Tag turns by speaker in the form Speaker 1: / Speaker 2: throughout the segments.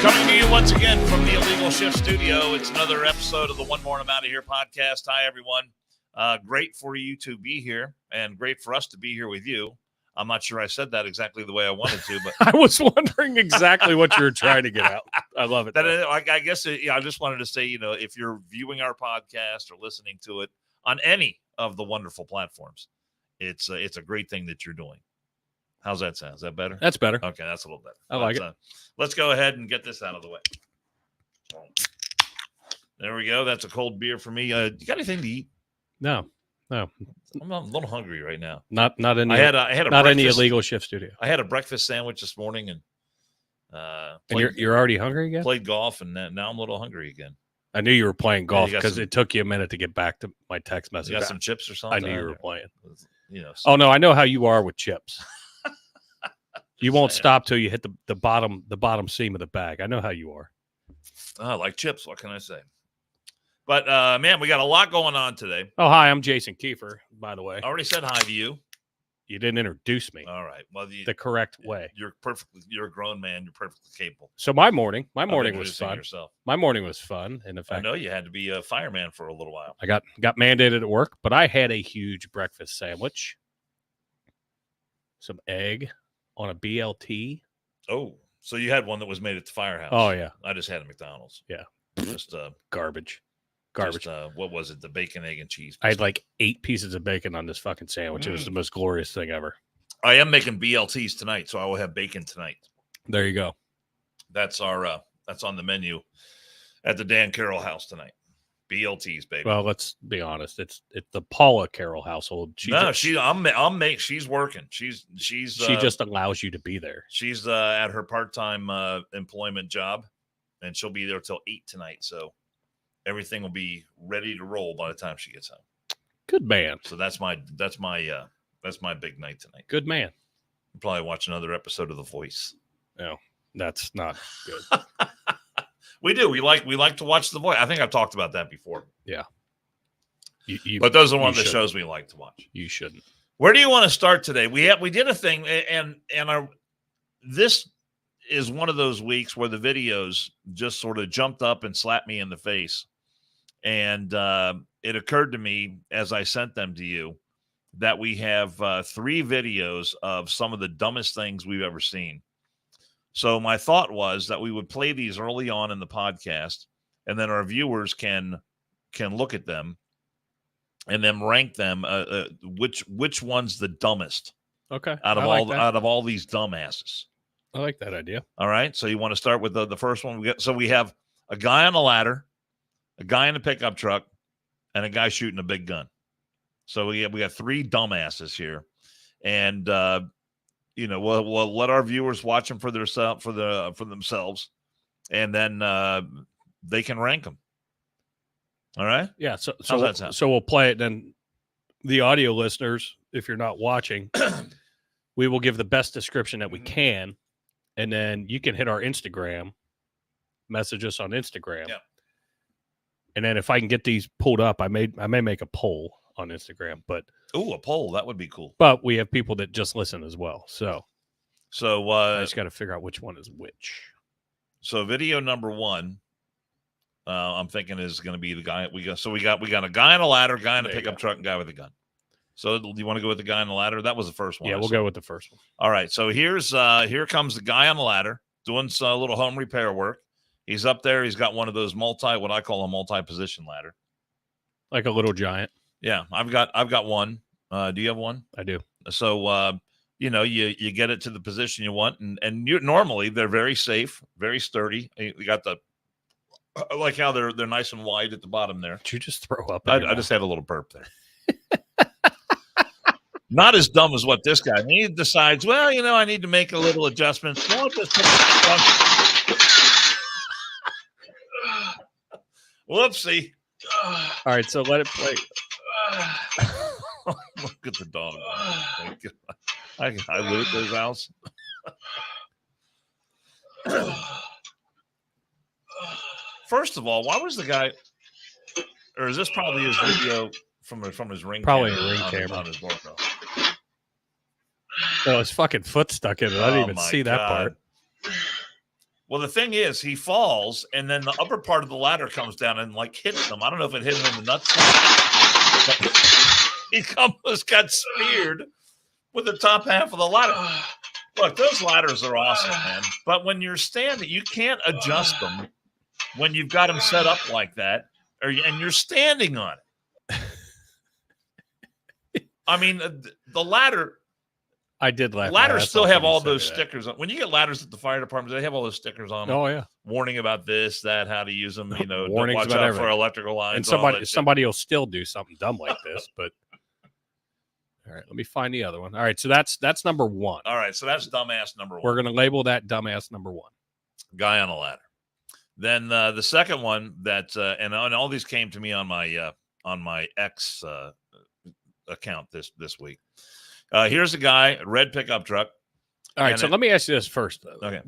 Speaker 1: Coming to you once again from the Illegal Shift Studio. It's another episode of the One More I'm Out of Here podcast. Hi, everyone. Great for you to be here and great for us to be here with you. I'm not sure I said that exactly the way I wanted to, but
Speaker 2: I was wondering exactly what you were trying to get out. I love it.
Speaker 1: I guess I just wanted to say, if you're viewing our podcast or listening to it on any of the wonderful platforms, it's a great thing that you're doing. How's that sound? Is that better?
Speaker 2: That's better.
Speaker 1: Okay, that's a little better.
Speaker 2: I like it.
Speaker 1: Let's go ahead and get this out of the way. There we go. That's a cold beer for me. You got anything to eat?
Speaker 2: No.
Speaker 1: I'm a little hungry right now.
Speaker 2: Not any.
Speaker 1: I had a
Speaker 2: not any
Speaker 1: breakfast-
Speaker 2: Illegal Shift Studio.
Speaker 1: I had a breakfast sandwich this morning and
Speaker 2: you're already hungry again?
Speaker 1: played golf, and now I'm a little hungry again.
Speaker 2: I knew you were playing golf
Speaker 1: you got
Speaker 2: because it took you a minute to get back to my text message.
Speaker 1: You got some chips or something?
Speaker 2: I knew you were playing.
Speaker 1: So
Speaker 2: Oh no, I know how you are with chips. You won't stop till you hit the bottom seam of the bag. I know how you are.
Speaker 1: I like chips. What can I say? But man, we got a lot going on today.
Speaker 2: Oh, hi, I'm Jason Kiefer, by the way.
Speaker 1: I already said hi to you.
Speaker 2: You didn't introduce me.
Speaker 1: All right. Well,
Speaker 2: the correct way.
Speaker 1: You're a grown man. You're perfectly capable.
Speaker 2: So my morning was fun.
Speaker 1: Yourself.
Speaker 2: My morning was fun. And in fact,
Speaker 1: I know you had to be a fireman for a little while.
Speaker 2: I got mandated at work, but I had a huge breakfast sandwich, some egg on a BLT.
Speaker 1: Oh, so you had one that was made at the firehouse.
Speaker 2: Oh yeah.
Speaker 1: I just had a McDonald's.
Speaker 2: Yeah.
Speaker 1: Just
Speaker 2: garbage.
Speaker 1: Just, what was it? The bacon, egg, and cheese.
Speaker 2: I had like 8 pieces of bacon on this fucking sandwich. It was the most glorious thing ever.
Speaker 1: I am making BLTs tonight, so I will have bacon tonight.
Speaker 2: There you go.
Speaker 1: That's that's on the menu at the Dan Carroll house tonight. BLTs, baby.
Speaker 2: Well, let's be honest. It's the Paula Carroll household. She's working. She just allows you to be there.
Speaker 1: She's at her part-time employment job, and she'll be there till 8 tonight. So everything will be ready to roll by the time she gets home.
Speaker 2: Good man.
Speaker 1: So that's my big night tonight.
Speaker 2: Good man.
Speaker 1: I'll probably watch another episode of The Voice.
Speaker 2: No, that's not good.
Speaker 1: We do. We like to watch The Voice. I think I've talked about that before.
Speaker 2: Yeah.
Speaker 1: But those are one of the shows we like to watch.
Speaker 2: You shouldn't.
Speaker 1: Where do you want to start today? We did a thing, and this is one of those weeks where the videos just sort of jumped up and slapped me in the face. And it occurred to me as I sent them to you that we have 3 videos of some of the dumbest things we've ever seen. So my thought was that we would play these early on in the podcast, and then our viewers can look at them and then rank them. Which one's the dumbest?
Speaker 2: Okay.
Speaker 1: Out of all these dumbasses.
Speaker 2: I like that idea.
Speaker 1: All right. So you want to start with the first one? We have a guy on a ladder, a guy in a pickup truck, and a guy shooting a big gun. So we got 3 dumbasses here, and we'll let our viewers watch them for themselves, and then they can rank them. All right.
Speaker 2: Yeah. So
Speaker 1: how's that sound?
Speaker 2: So we'll play it. Then the audio listeners, if you're not watching, we will give the best description that we can, and then you can hit our Instagram, message us on Instagram.
Speaker 1: Yeah.
Speaker 2: And then if I can get these pulled up, I may make a poll on Instagram. But
Speaker 1: a poll, that would be cool.
Speaker 2: But we have people that just listen as well. So I just got to figure out which one is which.
Speaker 1: So video number 1, I'm thinking is going to be the guy we got. So we got a guy on a ladder, guy in a pickup truck, and guy with a gun. So do you want to go with the guy on the ladder? That was the first one.
Speaker 2: Yeah, we'll go with the first one.
Speaker 1: All right. So here comes the guy on the ladder doing a little home repair work. He's up there. He's got one of those what I call a multi-position ladder.
Speaker 2: Like a little giant.
Speaker 1: Yeah, I've got one. Do you have one?
Speaker 2: I do.
Speaker 1: So you get it to the position you want, and normally they're very safe, very sturdy. You got I like how they're nice and wide at the bottom there.
Speaker 2: Did you just throw up?
Speaker 1: I just had a little burp there. Not as dumb as what this guy. He decides, well, I need to make a little adjustment. So I'll just whoopsie.
Speaker 2: All right, so let it play.
Speaker 1: Look at the dog. I loot this house. First of all, why was the guy, or is this probably his video from his ring
Speaker 2: Probably
Speaker 1: camera?
Speaker 2: A ring camera.
Speaker 1: On his doorbell.
Speaker 2: No, his fucking foot stuck in it. I didn't even see that part.
Speaker 1: Well, the thing is, he falls, and then the upper part of the ladder comes down and like hits him. I don't know if it hit him in the nuts. He almost got speared with the top half of the ladder. Look, those ladders are awesome, man. But when you're standing, you can't adjust them when you've got them set up like that, and you're standing on it. I mean, the ladder.
Speaker 2: I did laugh.
Speaker 1: Ladders still have all those stickers on. When you get ladders at the fire department, they have all those stickers on them.
Speaker 2: Oh yeah,
Speaker 1: warning about this, that, how to use them. You know,
Speaker 2: warnings
Speaker 1: watch
Speaker 2: about
Speaker 1: out
Speaker 2: everything.
Speaker 1: for electrical lines.
Speaker 2: And somebody will still do something dumb like this. But all right, let me find the other one. All right, so that's number one.
Speaker 1: All right, so that's dumbass number one.
Speaker 2: We're gonna label that dumbass number one.
Speaker 1: Guy on a ladder. Then the second one that and all these came to me on my X account this week. Here's a guy, red pickup truck.
Speaker 2: All right, so let me ask you this first, though.
Speaker 1: Okay.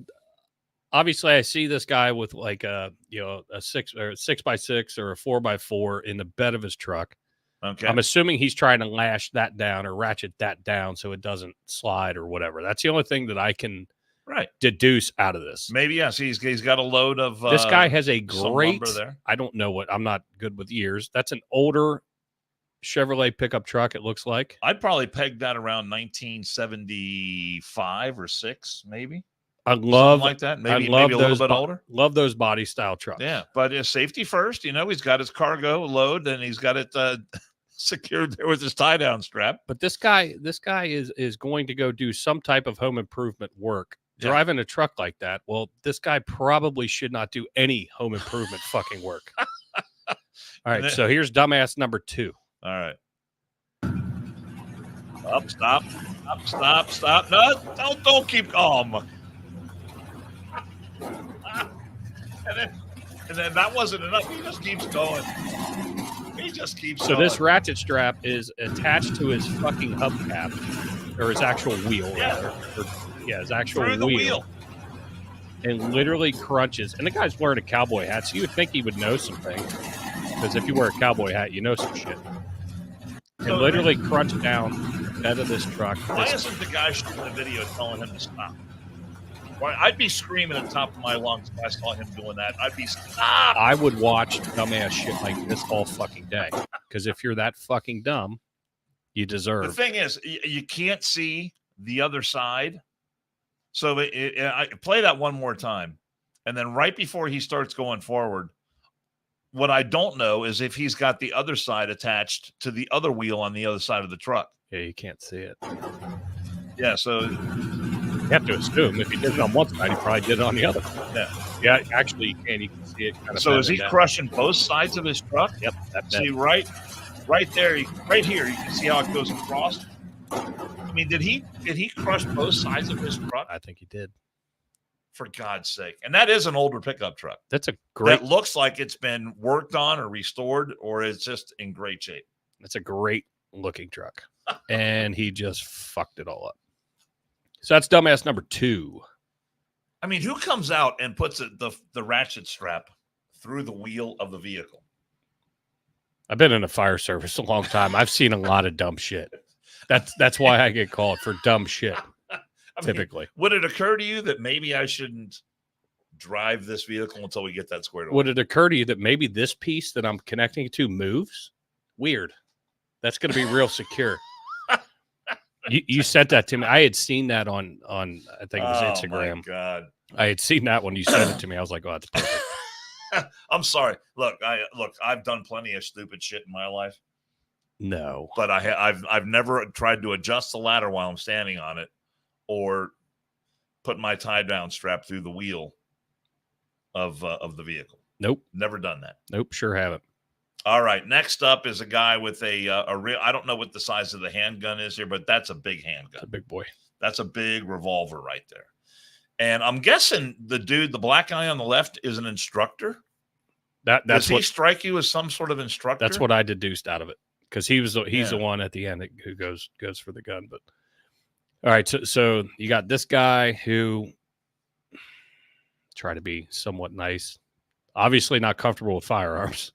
Speaker 2: Obviously, I see this guy with like a 6x6 or a 4x4 in the bed of his truck.
Speaker 1: Okay.
Speaker 2: I'm assuming he's trying to lash that down or ratchet that down so it doesn't slide or whatever. That's the only thing that I can deduce out of this.
Speaker 1: Maybe yes. He's got a load of.
Speaker 2: This guy has a great.
Speaker 1: There.
Speaker 2: I don't know what. I'm not good with years. That's an older Chevrolet pickup truck, it looks like.
Speaker 1: I'd probably peg that around 1975 or 6, maybe.
Speaker 2: I love
Speaker 1: something like that. Maybe a little bit older.
Speaker 2: Love those body style trucks.
Speaker 1: Yeah, but safety first. You know, he's got his cargo load and he's got it secured there with his tie down strap.
Speaker 2: But this guy is going to go do some type of home improvement work. Driving a truck like that. Well, this guy probably should not do any home improvement fucking work. All right, so here's dumbass number 2.
Speaker 1: All right. Stop. No, don't keep calm. And then that wasn't enough. He just keeps going.
Speaker 2: So this ratchet strap is attached to his fucking hubcap, or his actual wheel, rather. His actual wheel. And literally crunches. And the guy's wearing a cowboy hat, so you would think he would know some things. Because if you wear a cowboy hat, you know some shit. And literally crunch down the bed of this truck.
Speaker 1: Why isn't the guy shooting the video telling him to stop? Why? I'd be screaming at the top of my lungs if I saw him doing that. I'd be stop.
Speaker 2: I would watch dumbass shit like this all fucking day. Because if you're that fucking dumb, you deserve.
Speaker 1: The thing is, you can't see the other side. So I play that one more time. And then right before he starts going forward, what I don't know is if he's got the other side attached to the other wheel on the other side of the truck.
Speaker 2: Yeah, you can't see it.
Speaker 1: Yeah, so
Speaker 2: you have to assume if he did it on one side, he probably did it on the other. Yeah, actually, you can see it. Kind of
Speaker 1: so is he crushing both sides of his truck?
Speaker 2: Yep.
Speaker 1: See, right there, right here, you can see how it goes across. I mean, did he crush both sides of his truck?
Speaker 2: I think he did.
Speaker 1: For God's sake. And that is an older pickup truck.
Speaker 2: That's a great.
Speaker 1: That looks like it's been worked on or restored, or it's just in great shape.
Speaker 2: That's a great looking truck. And he just fucked it all up. So that's dumbass number 2.
Speaker 1: I mean, who comes out and puts the ratchet strap through the wheel of the vehicle?
Speaker 2: I've been in the fire service a long time. I've seen a lot of dumb shit. That's why I get called for dumb shit. Typically.
Speaker 1: Would it occur to you that maybe I shouldn't drive this vehicle until we get that squared away?
Speaker 2: Would it occur to you that maybe this piece that I'm connecting to moves? Weird. That's going to be real secure. You sent that to me. I had seen that on I think it was Instagram.
Speaker 1: Oh, my God.
Speaker 2: I had seen that when you sent it to me. I was like, oh, that's perfect.
Speaker 1: I'm sorry. Look, I've done plenty of stupid shit in my life.
Speaker 2: No.
Speaker 1: But I've never tried to adjust the ladder while I'm standing on it, or put my tie down strap through the wheel of the vehicle.
Speaker 2: Nope.
Speaker 1: Never done that.
Speaker 2: Nope. Sure haven't.
Speaker 1: All right. Next up is a guy with a real, I don't know what the size of the handgun is here, but that's a big handgun.
Speaker 2: That's a big boy.
Speaker 1: That's a big revolver right there. And I'm guessing the black guy on the left is an instructor. Does he strike you as some sort of instructor?
Speaker 2: That's what I deduced out of it. Because he's the one at the end who goes for the gun. But all right, so you got this guy who try to be somewhat nice, obviously not comfortable with firearms.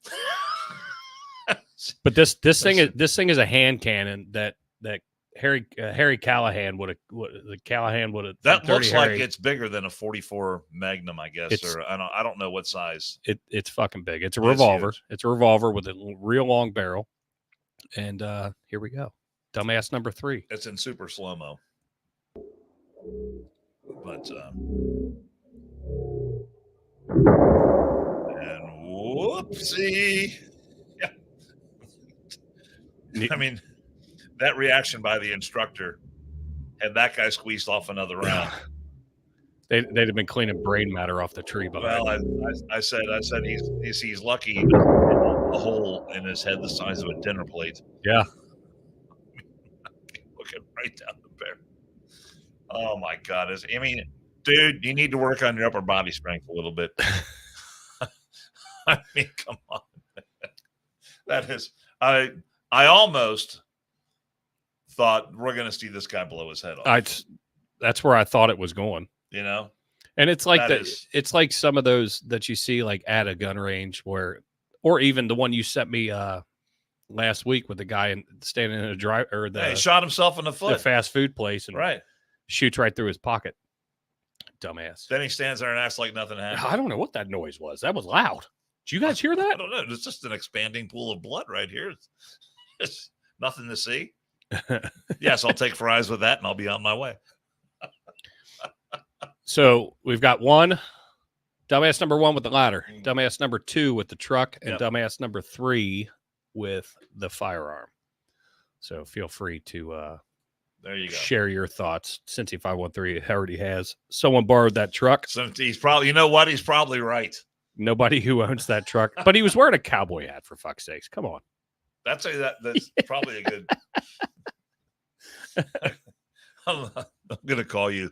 Speaker 2: But this thing is a hand cannon that Harry Callahan would have.
Speaker 1: That looks like it's bigger than a 44 Magnum, I guess, or I don't know what size.
Speaker 2: It's fucking big. It's a revolver. It's a revolver with a real long barrel. And here we go. Dumbass number 3.
Speaker 1: It's in super slow-mo. But and whoopsie. Yeah. I mean, that reaction by the instructor had that guy squeezed off another round.
Speaker 2: They'd have been cleaning brain matter off the tree behind.
Speaker 1: Well, I said he's lucky he doesn't have a hole in his head the size of a dinner plate.
Speaker 2: Yeah.
Speaker 1: Looking right down the barrel. Oh my God! I mean, dude, you need to work on your upper body strength a little bit. I mean, come on. That is, I almost thought we're going to see this guy blow his head off.
Speaker 2: That's where I thought it was going.
Speaker 1: You know,
Speaker 2: and it's like it's like some of those that you see like at a gun range or even the one you sent me last week with the guy standing in a drive or
Speaker 1: he shot himself in the foot.
Speaker 2: The fast food place and shoots right through his pocket. Dumbass.
Speaker 1: Then he stands there and acts like nothing happened.
Speaker 2: I don't know what that noise was. That was loud. Did you guys hear that?
Speaker 1: I don't know. It's just an expanding pool of blood right here. It's nothing to see. Yes, I'll take fries with that and I'll be on my way.
Speaker 2: So we've got dumbass number 1 with the ladder, dumbass number 2 with the truck, and dumbass number 3 with the firearm. So feel free to
Speaker 1: there you go.
Speaker 2: Share your thoughts. Cincy 513 already has. Someone borrowed that truck.
Speaker 1: So he's probably, you know what? He's probably right.
Speaker 2: Nobody who owns that truck, but he was wearing a cowboy hat for fuck's sakes. Come on.
Speaker 1: That's probably a good. I'm going to call you.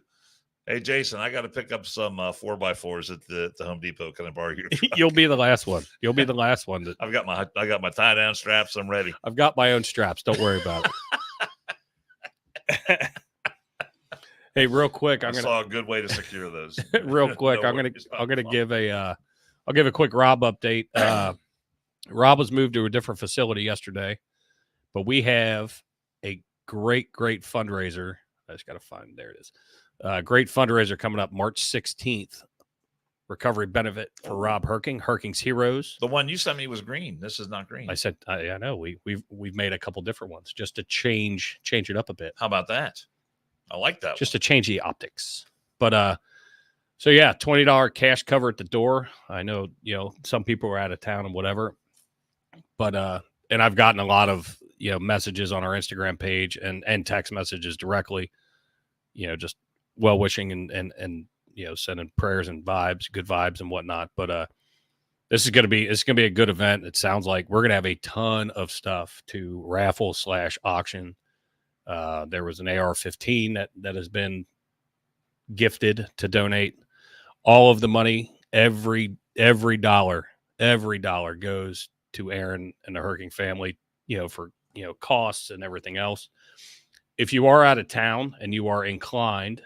Speaker 1: Hey, Jason, I got to pick up some 4x4s at the Home Depot. Can I borrow your truck?
Speaker 2: You'll be the last one. You'll be the last one.
Speaker 1: I got my tie down straps. I'm ready.
Speaker 2: I've got my own straps. Don't worry about it. Hey, real quick,
Speaker 1: I saw a good way to secure those.
Speaker 2: Real quick, I'm gonna give a quick Rob update. Rob was moved to a different facility yesterday, but we have a great fundraiser. I just got to find, there it is. Great fundraiser coming up March 16th. Recovery benefit for Rob Herking's Heroes.
Speaker 1: The one you sent me was green. This is not green.
Speaker 2: I said, I know we've made a couple different ones just to change it up a bit.
Speaker 1: How about that? I like that.
Speaker 2: Just to change the optics. But so yeah, $20 cash cover at the door. I know, some people are out of town and whatever. But and I've gotten a lot of messages on our Instagram page and text messages directly, just well wishing and sending prayers and good vibes and whatnot. But this is gonna be a good event. It sounds like we're gonna have a ton of stuff to raffle / auction. There was an AR-15 that has been gifted to donate. All of the money, every dollar goes to Aaron and the Herking family, for costs and everything else. If you are out of town and you are inclined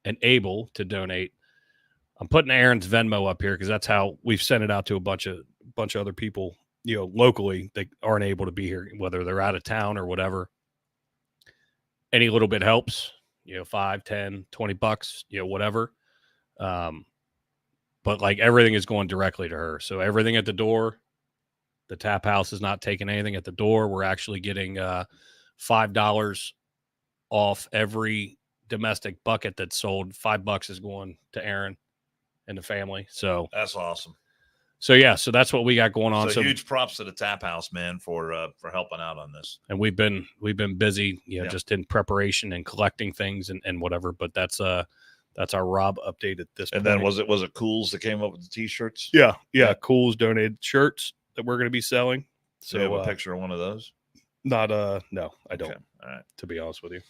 Speaker 2: and able to donate, I'm putting Aaron's Venmo up here because that's how we've sent it out to a bunch of other people, locally that aren't able to be here, whether they're out of town or whatever. Any little bit helps, $5, $10, $20, whatever. But like everything is going directly to her. So everything at the door, the tap house is not taking anything at the door. We're actually getting $5 off every domestic bucket that's sold. $5 is going to Aaron and the family. So
Speaker 1: that's awesome.
Speaker 2: So yeah, so that's what we got going on.
Speaker 1: So huge props to the tap house, man, for helping out on this.
Speaker 2: And we've been busy, just in preparation and collecting things and whatever. But that's our Rob update at this point.
Speaker 1: And then was it Cools that came up with the t-shirts?
Speaker 2: Yeah. Cools donated shirts that we're going to be selling. So
Speaker 1: do you have a picture of one of those?
Speaker 2: Not no, I don't.
Speaker 1: Okay. All right.
Speaker 2: To be honest with you.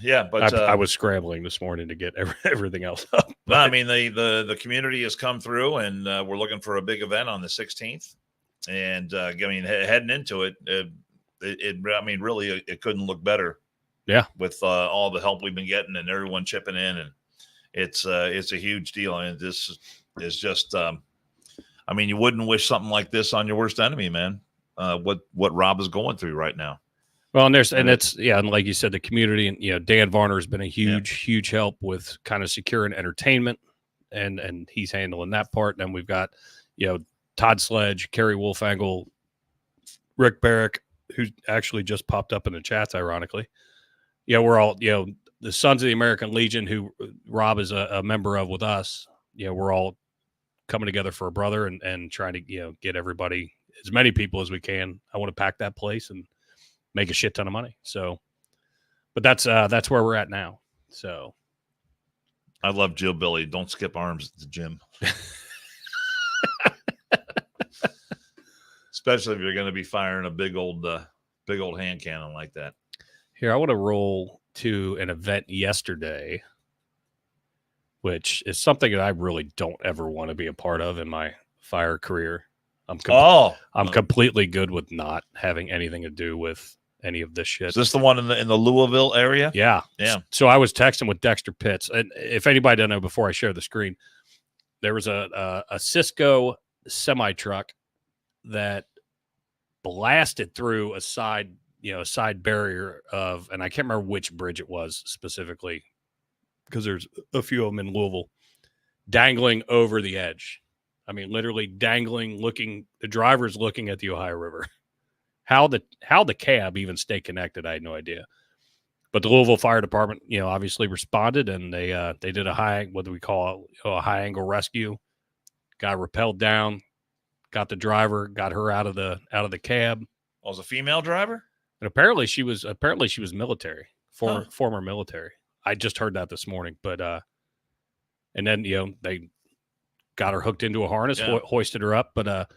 Speaker 1: Yeah, but
Speaker 2: I was scrambling this morning to get everything else up.
Speaker 1: But I mean, the community has come through, and we're looking for a big event on the 16th. And I mean, heading into it, really, it couldn't look better.
Speaker 2: Yeah,
Speaker 1: with all the help we've been getting and everyone chipping in, and it's a huge deal. And this is just, you wouldn't wish something like this on your worst enemy, man. What Rob is going through right now.
Speaker 2: Well, and and like you said, the community, and Dan Varner has been a huge help with kind of securing entertainment, and he's handling that part. And then we've got, Todd Sledge, Kerry Wolfangle, Rick Barrick, who actually just popped up in the chats, ironically. We're all, the Sons of the American Legion, who Rob is a member of with us. We're all coming together for a brother and trying to, get everybody, as many people as we can. I want to pack that place and make a shit ton of money. So, but that's where we're at now. So
Speaker 1: I love Jill Billy. Don't skip arms at the gym. Especially if you're going to be firing a big old hand cannon like that.
Speaker 2: Here, I want to roll to an event yesterday, which is something that I really don't ever want to be a part of in my fire career. I'm completely good with not having anything to do with any of this shit.
Speaker 1: Is this the one in the Louisville area?
Speaker 2: Yeah.
Speaker 1: Yeah.
Speaker 2: So I was texting with Dexter Pitts, and if anybody doesn't know, before I share the screen, there was a Cisco semi truck that blasted through a side barrier of, and I can't remember which bridge it was specifically, because there's a few of them in Louisville, dangling over the edge. I mean, literally dangling, the driver's looking at the Ohio River. How the cab even stayed connected, I had no idea. But the Louisville Fire Department, obviously responded, and they did a high angle rescue. Got rappelled down, got the driver, got her out of the cab.
Speaker 1: Oh, it was a female driver?
Speaker 2: And apparently she was military, former military. I just heard that this morning, but and then they got her hooked into a harness, hoisted her up, but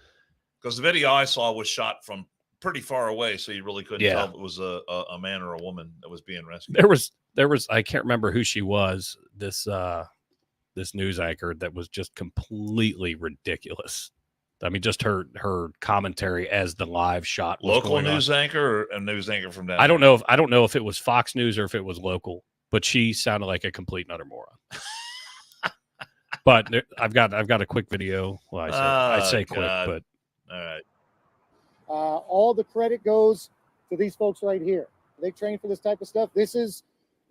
Speaker 1: because the video I saw was shot from pretty far away, so you really couldn't tell if it was a man or a woman that was being rescued.
Speaker 2: There was I can't remember who she was. This news anchor that was just completely ridiculous. I mean, just her commentary as the live shot was
Speaker 1: local
Speaker 2: going
Speaker 1: news
Speaker 2: on.
Speaker 1: anchor or a news anchor from that.
Speaker 2: I don't know if it was Fox News or if it was local, but she sounded like a complete and utter moron. But I've got a quick video. Well, I say quick, but
Speaker 1: all right.
Speaker 3: All the credit goes to these folks right here. They train for this type of stuff. This is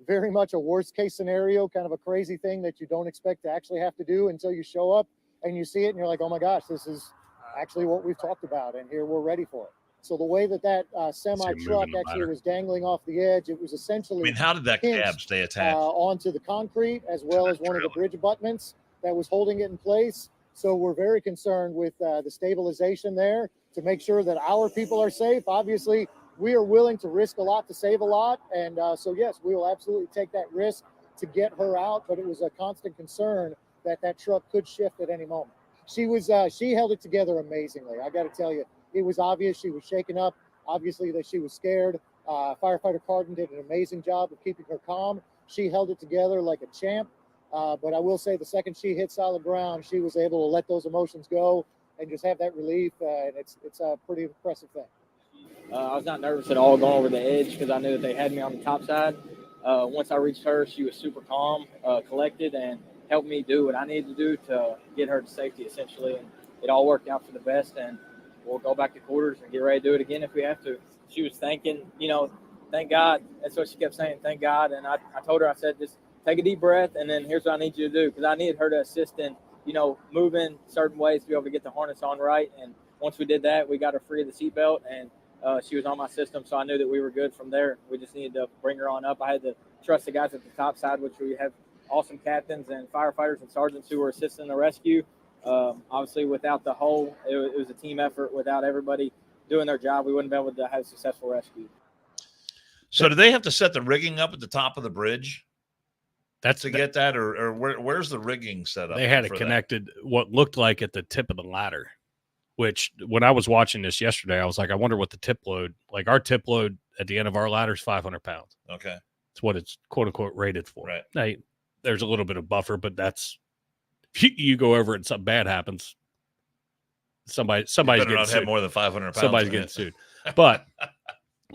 Speaker 3: very much a worst case scenario, kind of a crazy thing that you don't expect to actually have to do until you show up and you see it and you're like, oh my gosh, this is actually what we've talked about, and here we're ready for it. So the way that semi truck actually was dangling off the edge, it was essentially.
Speaker 1: I mean, how did that cab stay attached
Speaker 3: onto the concrete as well as one of the bridge abutments that was holding it in place? So we're very concerned with the stabilization there to make sure that our people are safe. Obviously, we are willing to risk a lot to save a lot, and so yes, we will absolutely take that risk to get her out. But it was a constant concern that truck could shift at any moment. She held it together amazingly. I got to tell you, it was obvious she was shaken up, obviously that she was scared. Firefighter Carden did an amazing job of keeping her calm. She held it together like a champ. But I will say the second she hit solid ground, she was able to let those emotions go and just have that relief. And it's a pretty impressive thing.
Speaker 4: I was not nervous at all going over the edge because I knew that they had me on the top side. Once I reached her, she was super calm, collected, and helped me do what I needed to do to get her to safety, essentially. And it all worked out for the best, and we'll go back to quarters and get ready to do it again if we have to. She was thanking, thank God. That's what she kept saying, thank God. And I told her, I said, just take a deep breath, and then here's what I need you to do, because I needed her to assist in, moving certain ways to be able to get the harness on right. And once we did that, we got her free of the seatbelt, and she was on my system, so I knew that we were good from there. We just needed to bring her on up. I had to trust the guys at the top side, which we have awesome captains and firefighters and sergeants who were assisting the rescue. Obviously, without the whole, it was a team effort. Without everybody doing their job, we wouldn't be able to have a successful rescue.
Speaker 1: So do they have to set the rigging up at the top of the bridge? Get that, or where's the rigging set up?
Speaker 2: They had it connected, what looked like at the tip of the ladder, which when I was watching this yesterday, I was like, I wonder what the tip load, like our tip load at the end of our ladder is 500 pounds.
Speaker 1: Okay.
Speaker 2: It's what it's quote unquote rated for.
Speaker 1: Right.
Speaker 2: Now, there's a little bit of buffer, but that's, you go over it and something bad happens. Somebody's getting
Speaker 1: not
Speaker 2: sued.
Speaker 1: have more than 500 pounds.
Speaker 2: Somebody's getting sued. But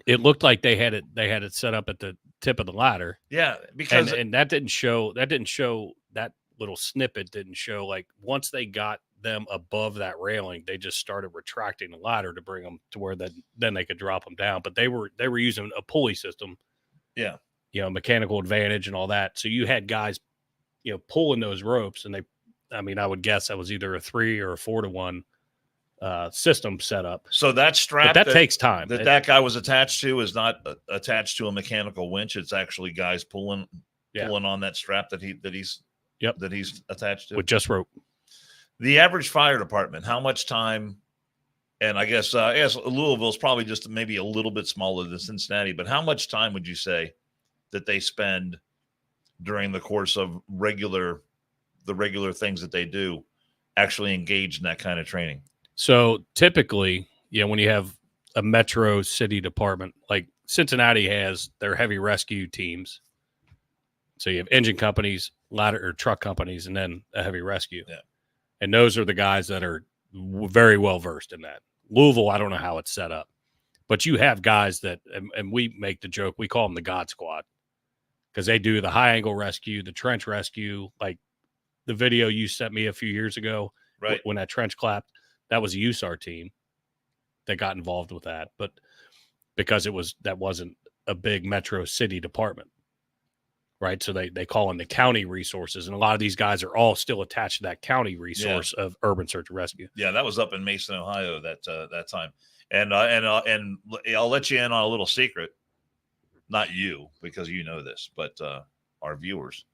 Speaker 2: it looked like they had it set up at the tip of the ladder.
Speaker 1: Yeah, because
Speaker 2: and that didn't show that little snippet didn't show, like, once they got them above that railing, they just started retracting the ladder to bring them to where then they could drop them down. But they were using a pulley system.
Speaker 1: Yeah.
Speaker 2: Mechanical advantage and all that. So you had guys, pulling those ropes, and I would guess that was either a 3 or a 4 to 1 system setup.
Speaker 1: So that strap
Speaker 2: that takes time.
Speaker 1: That guy was attached to is not attached to a mechanical winch. It's actually guys pulling on that strap that he's attached to
Speaker 2: with just rope.
Speaker 1: The average fire department, how much time? And I guess Louisville's probably just maybe a little bit smaller than Cincinnati, but how much time would you say that they spend during the course of the regular things that they do actually engage in that kind of training?
Speaker 2: So typically, when you have a metro city department, like Cincinnati has their heavy rescue teams. So you have engine companies, ladder or truck companies, and then a heavy rescue.
Speaker 1: Yeah.
Speaker 2: And those are the guys that are very well versed in that. Louisville, I don't know how it's set up, but you have guys that, and we make the joke, we call them the God Squad, because they do the high angle rescue, the trench rescue, like the video you sent me a few years ago,
Speaker 1: right?
Speaker 2: When that trench clapped, that was a USAR team that got involved with that, but because that wasn't a big metro city department, right? So they call in the county resources, and a lot of these guys are all still attached to that county resource of urban search and rescue.
Speaker 1: Yeah, that was up in Mason, Ohio that time, and I'll let you in on a little secret. Not you, because you know this, but our viewers.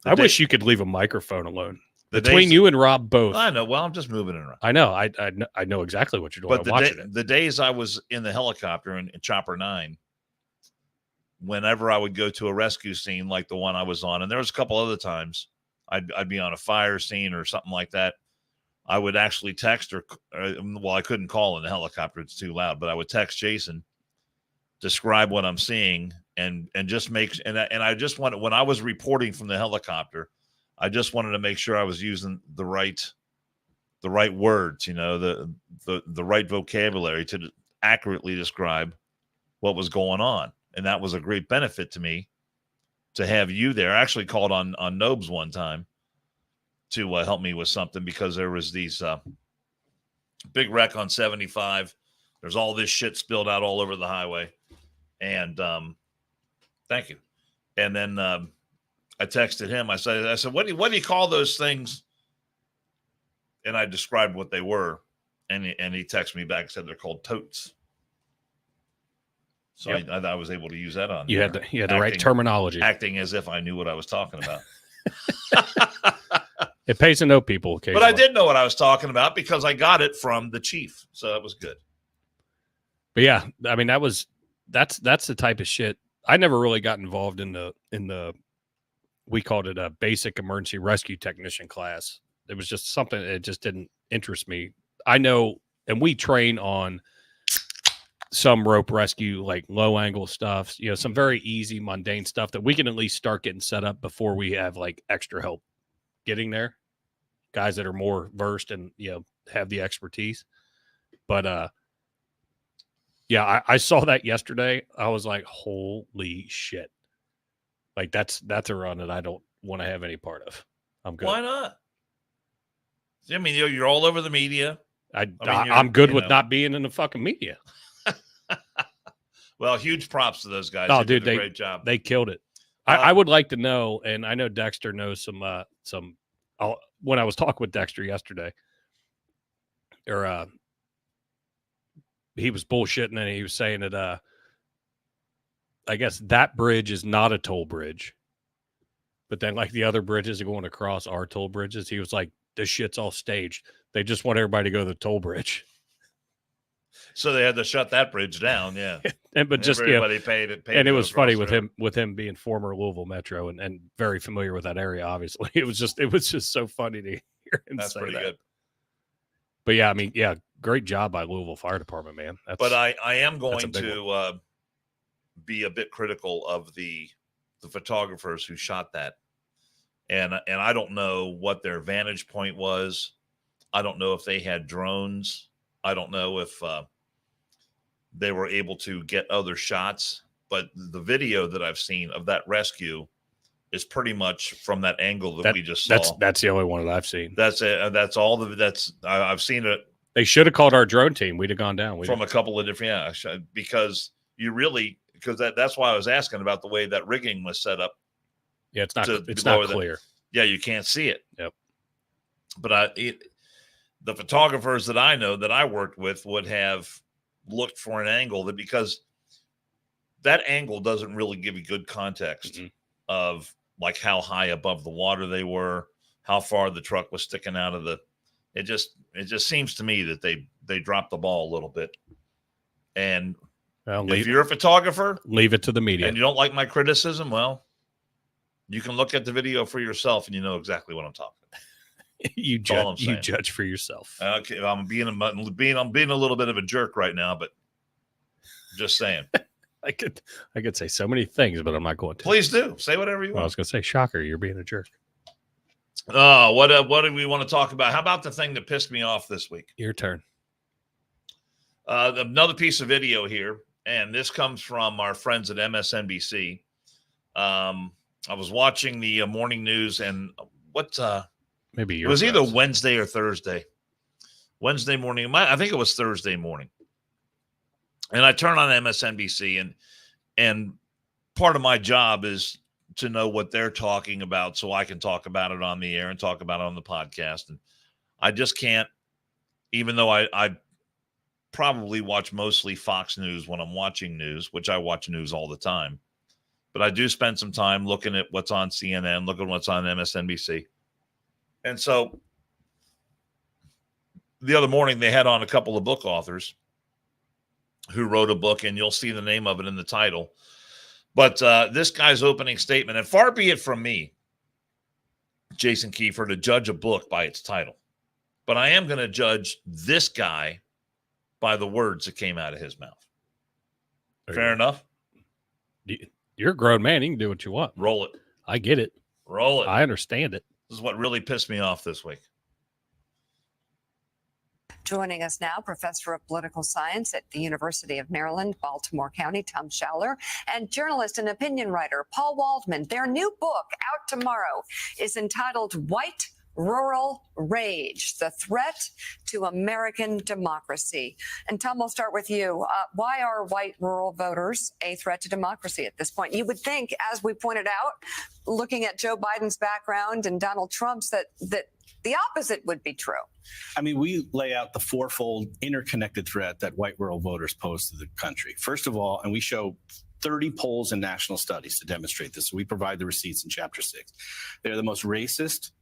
Speaker 2: I wish you could leave a microphone alone. Between you and Rob both.
Speaker 1: I know. Well, I'm just moving it around.
Speaker 2: I know. I know exactly what you're doing.
Speaker 1: But the days I was in the helicopter in Chopper 9, whenever I would go to a rescue scene like the one I was on, and there was a couple other times I'd be on a fire scene or something like that, I would actually text I couldn't call in the helicopter. It's too loud, but I would text Jason, describe what I'm seeing, and just I just wanted, when I was reporting from the helicopter, I just wanted to make sure I was using the right words, the right vocabulary to accurately describe what was going on. And that was a great benefit to me to have you there. I actually called on Nobes one time to help me with something, because there was these big wreck on 75. There's all this shit spilled out all over the highway. And thank you. And then I texted him. I said, what do you call those things? And I described what they were. And he texted me back and said they're called totes. So yep. I was able to use that on.
Speaker 2: You had the right terminology.
Speaker 1: Acting as if I knew what I was talking about.
Speaker 2: It pays to know people occasionally.
Speaker 1: But I did know what I was talking about because I got it from the chief. So that was good.
Speaker 2: But yeah, I mean, that's the type of shit. I never really got involved in the we called it a basic emergency rescue technician class. It was just something that just didn't interest me. I know, and we train on some rope rescue, like low angle stuff, some very easy, mundane stuff that we can at least start getting set up before we have like extra help getting there. Guys that are more versed and, have the expertise. But, yeah, I saw that yesterday. I was like, holy shit. Like that's a run that I don't want to have any part of. I'm good.
Speaker 1: Why not? I mean, you're all over the media.
Speaker 2: I'm good with not being in the fucking media.
Speaker 1: Well, huge props to those guys.
Speaker 2: Oh, dude,
Speaker 1: did a great job.
Speaker 2: They killed it. I would like to know, and I know Dexter knows some. When I was talking with Dexter yesterday, or he was bullshitting and he was saying that I guess that bridge is not a toll bridge, but then like the other bridges are going across are toll bridges. He was like, "This shit's all staged. They just want everybody to go to the toll bridge."
Speaker 1: So they had to shut that bridge down, yeah.
Speaker 2: But just
Speaker 1: everybody paid it.
Speaker 2: And it was funny with him being former Louisville Metro and very familiar with that area. Obviously, it was just so funny to hear him
Speaker 1: That's
Speaker 2: say
Speaker 1: pretty
Speaker 2: that.
Speaker 1: good.
Speaker 2: But yeah, I mean, yeah, great job by Louisville Fire Department, man.
Speaker 1: But I am going to be a bit critical of the photographers who shot that, and I don't know what their vantage point was. I don't know if they had drones. I don't know if they were able to get other shots, but the video that I've seen of that rescue is pretty much from that angle that we just saw.
Speaker 2: That's the only one that I've seen.
Speaker 1: That's it. That's all I've seen it.
Speaker 2: They should have called our drone team. We'd have gone down.
Speaker 1: From a couple of different, because that's why I was asking about the way that rigging was set up.
Speaker 2: Yeah, it's not clear.
Speaker 1: Yeah, you can't see it.
Speaker 2: Yep.
Speaker 1: But the photographers that I know that I worked with would have looked for an angle because that angle doesn't really give you good context of like how high above the water they were, how far the truck was sticking out of the. It just seems to me that they dropped the ball a little bit. And if you're a photographer,
Speaker 2: leave it to the media.
Speaker 1: And you don't like my criticism, well, you can look at the video for yourself and you know exactly what I'm talking about.
Speaker 2: You judge for yourself.
Speaker 1: Okay, I'm being a little bit of a jerk right now, but just saying.
Speaker 2: I could say so many things, but I'm not going to.
Speaker 1: Please do. Say whatever you want.
Speaker 2: I was going to say, shocker, you're being a jerk.
Speaker 1: What do we want to talk about? How about the thing that pissed me off this week?
Speaker 2: Your turn.
Speaker 1: Another piece of video here, and this comes from our friends at MSNBC. I was watching the morning news, and
Speaker 2: maybe
Speaker 1: it was either Wednesday or Thursday. Wednesday morning, I think it was Thursday morning. And I turn on MSNBC, and part of my job is to know what they're talking about so I can talk about it on the air and talk about it on the podcast. And I just can't, even though I probably watch mostly Fox News when I'm watching news, which I watch news all the time. But I do spend some time looking at what's on CNN, looking at what's on MSNBC. And so the other morning they had on a couple of book authors who wrote a book, and you'll see the name of it in the title. But this guy's opening statement, and far be it from me, Jason Kiefer, to judge a book by its title. But I am going to judge this guy by the words that came out of his mouth. Fair enough?
Speaker 2: You're a grown man. You can do what you want.
Speaker 1: Roll it.
Speaker 2: I get it.
Speaker 1: Roll it.
Speaker 2: I understand it.
Speaker 1: This is what really pissed me off this week.
Speaker 5: Joining us now, Professor of Political Science at the University of Maryland, Baltimore County, Tom Schaller, and journalist and opinion writer Paul Waldman. Their new book, out tomorrow, is entitled White Rural Rage, The Threat to American Democracy. And Tom, we'll start with you. Why are white rural voters a threat to democracy at this point? You would think, as we pointed out, looking at Joe Biden's background and Donald Trump's, that the opposite would be true.
Speaker 6: I mean, we lay out the fourfold interconnected threat that white rural voters pose to the country. First of all, and we show 30 polls and national studies to demonstrate this. So we provide the receipts in Chapter 6. They're the most racist,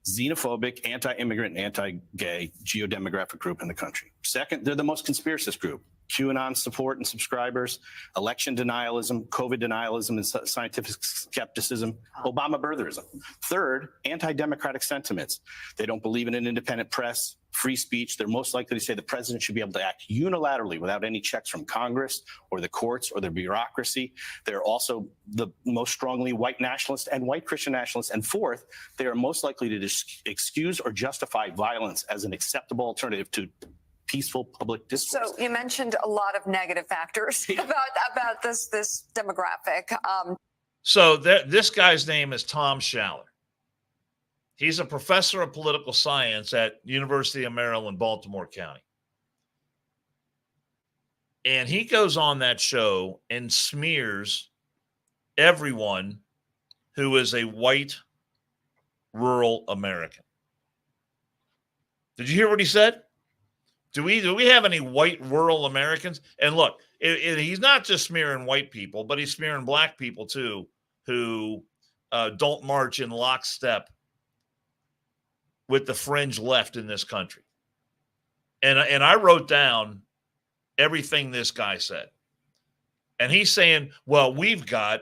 Speaker 6: xenophobic, anti-immigrant, and anti-gay geodemographic group in the country. Second, they're the most conspiracist group. QAnon support and subscribers, election denialism, COVID denialism and scientific skepticism, Obama birtherism. Third, anti-democratic sentiments. They don't believe in an independent press, free speech. They're most likely to say the president should be able to act unilaterally without any checks from Congress or the courts or the bureaucracy. They're also the most strongly white nationalist and white Christian nationalists. And fourth, they are most likely to excuse or justify violence as an acceptable alternative to peaceful public discourse.
Speaker 5: So you mentioned a lot of negative factors about this demographic.
Speaker 1: So this guy's name is Tom Schaller. He's a professor of political science at University of Maryland, Baltimore County. And he goes on that show and smears everyone who is a white rural American. Did you hear what he said? Do we have any white rural Americans? And look, he's not just smearing white people, but he's smearing black people too, who don't march in lockstep with the fringe left in this country. And I wrote down everything this guy said. And he's saying, well, we've got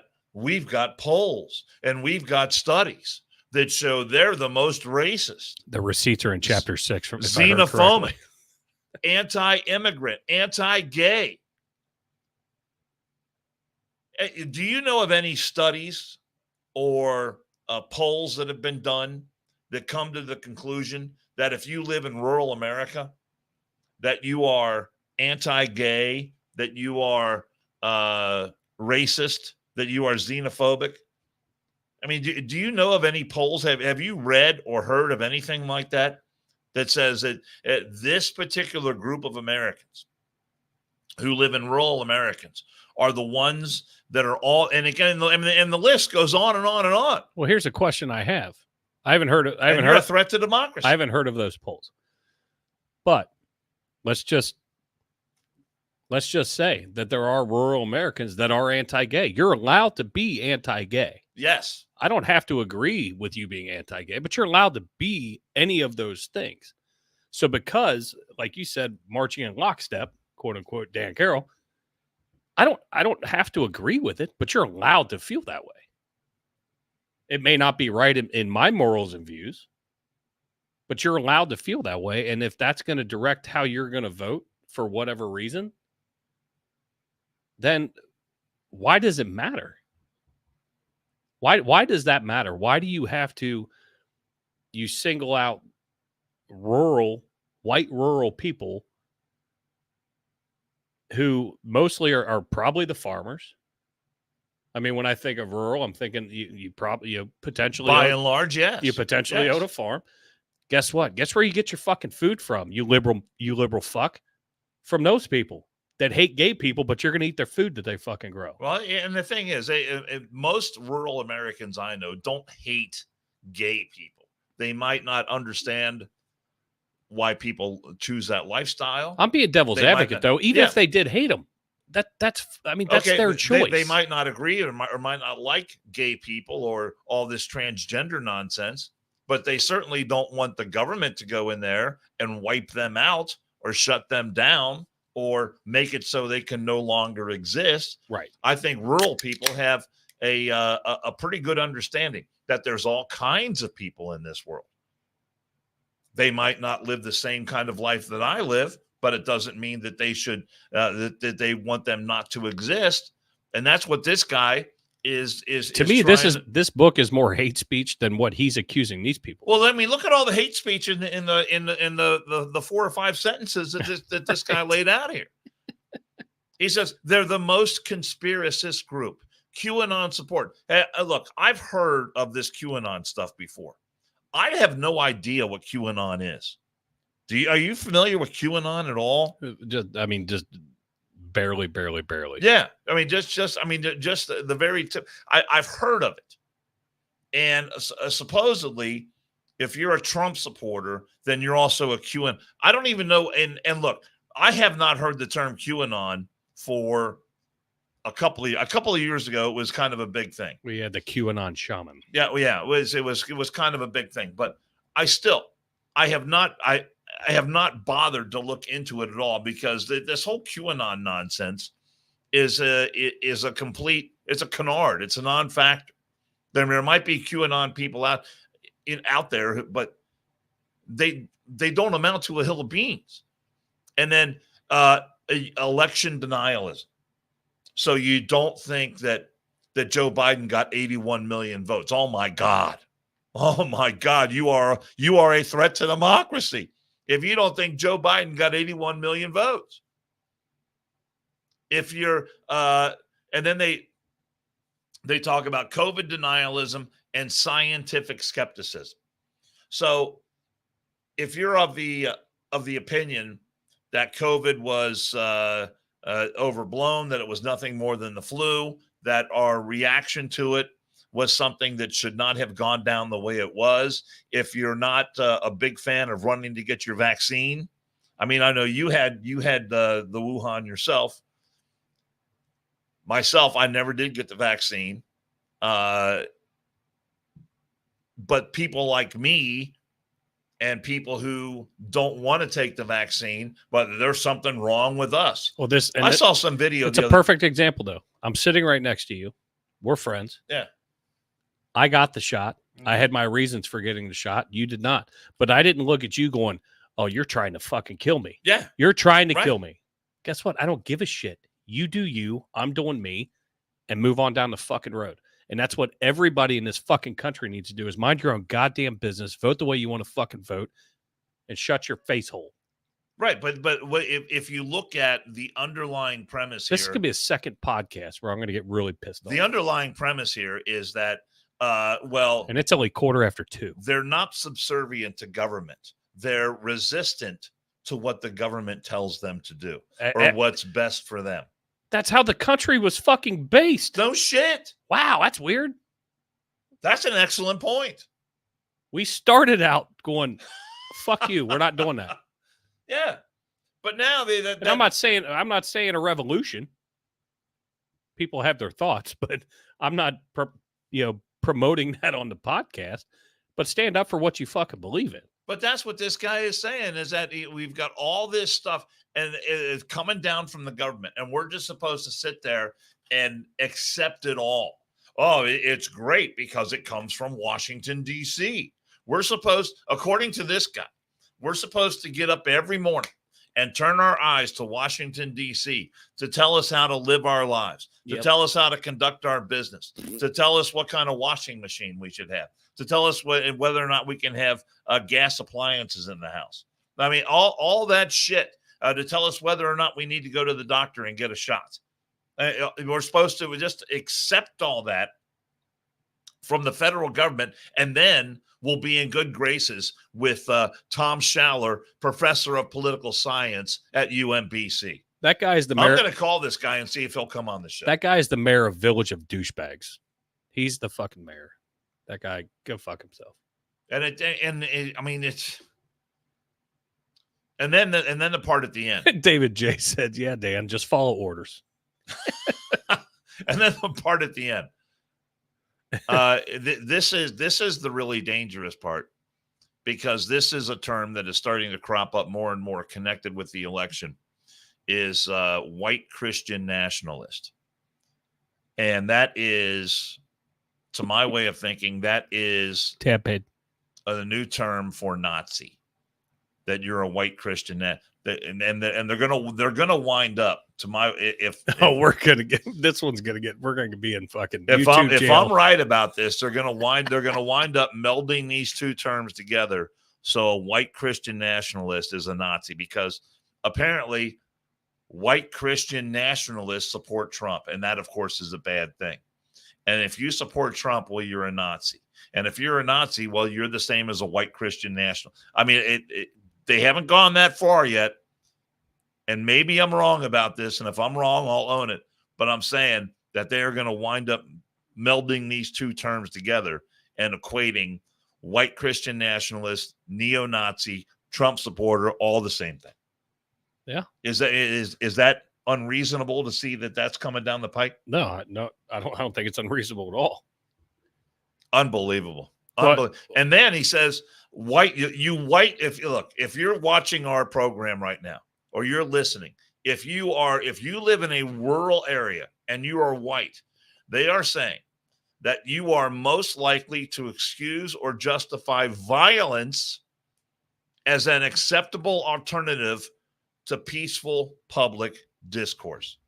Speaker 1: polls and we've got studies that show they're the most racist.
Speaker 2: The receipts are in Chapter 6. From
Speaker 1: xenophobic, anti-immigrant, anti-gay. Do you know of any studies or polls that have been done that come to the conclusion that if you live in rural America, that you are anti-gay, that you are racist, that you are xenophobic? I mean, do you know of any polls? Have you read or heard of anything like that says that this particular group of Americans who live in rural Americans are the ones that are all, and again, and the list goes on and on and on.
Speaker 2: Well, here's a question I have. I haven't heard
Speaker 1: a threat to democracy.
Speaker 2: I haven't heard of those polls. But let's just say that there are rural Americans that are anti-gay. You're allowed to be anti-gay.
Speaker 1: Yes.
Speaker 2: I don't have to agree with you being anti-gay, but you're allowed to be any of those things. So because, like you said, marching in lockstep, quote unquote, Dan Carroll, I don't have to agree with it, but you're allowed to feel that way. It may not be right in my morals and views, but you're allowed to feel that way. And if that's going to direct how you're going to vote for whatever reason, then why does it matter? Why does that matter? Why do you have to, you single out white rural people who mostly are probably the farmers? I mean, when I think of rural, I'm thinking you potentially
Speaker 1: by and large, yes.
Speaker 2: You potentially own a farm. Guess what? Guess where you get your fucking food from, you liberal fuck? From those people that hate gay people, but you're going to eat their food that they fucking grow.
Speaker 1: Well, and the thing is, most rural Americans I know don't hate gay people. They might not understand why people choose that lifestyle.
Speaker 2: I'm being devil's advocate, though. Even if they did hate them, that's their choice.
Speaker 1: They might not agree or might not like gay people or all this transgender nonsense, but they certainly don't want the government to go in there and wipe them out or shut them down or make it so they can no longer exist.
Speaker 2: Right.
Speaker 1: I think rural people have a pretty good understanding that there's all kinds of people in this world. They might not live the same kind of life that I live, but it doesn't mean that they should, that they want them not to exist. And that's what this guy is to me.
Speaker 2: This book is more hate speech than what he's accusing these people.
Speaker 1: Well, I mean, look at all the hate speech in the 4 or 5 sentences that this guy laid out here. He says they're the most conspiracist group. QAnon support. Hey, look, I've heard of this QAnon stuff before. I have no idea what QAnon is. Are you familiar with QAnon at all?
Speaker 2: Just barely.
Speaker 1: Yeah. I mean, just the very tip. I've heard of it. And supposedly, if you're a Trump supporter, then you're also a QAnon. I don't even know. And look, I have not heard the term QAnon for a couple of years ago. It was kind of a big thing.
Speaker 2: We had the QAnon shaman.
Speaker 1: Yeah. It was kind of a big thing, but I have not bothered to look into it at all because this whole QAnon nonsense is a canard. It's a non-factor. There might be QAnon people out there, but they don't amount to a hill of beans. And then election denialism. So you don't think that Joe Biden got 81 million votes? Oh my God! You are a threat to democracy if you don't think Joe Biden got 81 million votes. If you're and then they talk about COVID denialism and scientific skepticism. So if you're of the opinion that COVID was overblown, that it was nothing more than the flu, that our reaction to it was something that should not have gone down the way it was. If you're not a big fan of running to get your vaccine, I mean, I know you had the Wuhan yourself. Myself, I never did get the vaccine. But people like me and people who don't want to take the vaccine, but there's something wrong with us.
Speaker 2: Well,
Speaker 1: I saw some video.
Speaker 2: It's a perfect example, though. I'm sitting right next to you. We're friends.
Speaker 1: Yeah.
Speaker 2: I got the shot. I had my reasons for getting the shot. You did not. But I didn't look at you going, oh, you're trying to fucking kill me.
Speaker 1: Yeah.
Speaker 2: You're trying to kill me. Guess what? I don't give a shit. You do you. I'm doing me. And move on down the fucking road. And that's what everybody in this fucking country needs to do is mind your own goddamn business, vote the way you want to fucking vote, and shut your face hole.
Speaker 1: Right. But if you look at the underlying premise
Speaker 2: this
Speaker 1: here.
Speaker 2: This could be a second podcast where I'm going to get really pissed off.
Speaker 1: The underlying premise here is that Well,
Speaker 2: and it's only 2:15.
Speaker 1: they're not subservient to government. They're resistant to what the government tells them to do or what's best for them.
Speaker 2: That's how the country was fucking based.
Speaker 1: No shit.
Speaker 2: Wow, that's weird.
Speaker 1: That's an excellent point.
Speaker 2: We started out going, fuck you, we're not doing that.
Speaker 1: Yeah. But now
Speaker 2: And I'm not saying a revolution. People have their thoughts, but I'm not promoting that on the podcast. But stand up for what you fucking believe in.
Speaker 1: But that's what this guy is saying, is that we've got all this stuff and it's coming down from the government, and we're just supposed to sit there and accept it all. Oh, it's great because it comes from Washington, D.C. We're supposed, according to this guy, we're supposed to get up every morning and turn our eyes to Washington, D.C. to tell us how to live our lives, to tell us how to conduct our business, to tell us what kind of washing machine we should have, to tell us whether or not we can have gas appliances in the house. I mean, all that shit to tell us whether or not we need to go to the doctor and get a shot. We're supposed to just accept all that from the federal government, and then we'll be in good graces with Tom Schaller, professor of political science at UMBC.
Speaker 2: That guy is the mayor.
Speaker 1: I'm going to call this guy and see if he'll come on the show.
Speaker 2: That guy is the mayor of Village of Douchebags. He's the fucking mayor. That guy, go fuck himself.
Speaker 1: And I mean, it's, and then the part at the end.
Speaker 2: David J said, "Yeah, Dan, just follow orders."
Speaker 1: And then the part at the end. This is the really dangerous part, because this is a term that is starting to crop up more and more connected with the election, is white Christian nationalist. And that is, to my way of thinking, that is
Speaker 2: Tab-paid.
Speaker 1: A new term for Nazi, that you're a white Christian. And they're gonna wind up to my
Speaker 2: we're gonna get this one's gonna get, we're gonna be in fucking
Speaker 1: if
Speaker 2: YouTube jail.
Speaker 1: I'm right about this, they're gonna wind up melding these two terms together. So a white Christian nationalist is a Nazi, because apparently white Christian nationalists support Trump, and that of course is a bad thing. And if you support Trump, well, you're a Nazi. And if you're a Nazi, well, you're the same as a white Christian national. I mean, they haven't gone that far yet. And maybe I'm wrong about this. And if I'm wrong, I'll own it. But I'm saying that they're going to wind up melding these two terms together and equating white Christian nationalist, neo-Nazi, Trump supporter, all the same thing.
Speaker 2: Yeah.
Speaker 1: Is that unreasonable to see that that's coming down the pike?
Speaker 2: No, I don't think it's unreasonable at all.
Speaker 1: Unbelievable. And then he says, white, if you're watching our program right now, or you're listening, if you live in a rural area and you are white, they are saying that you are most likely to excuse or justify violence as an acceptable alternative to peaceful public discourse.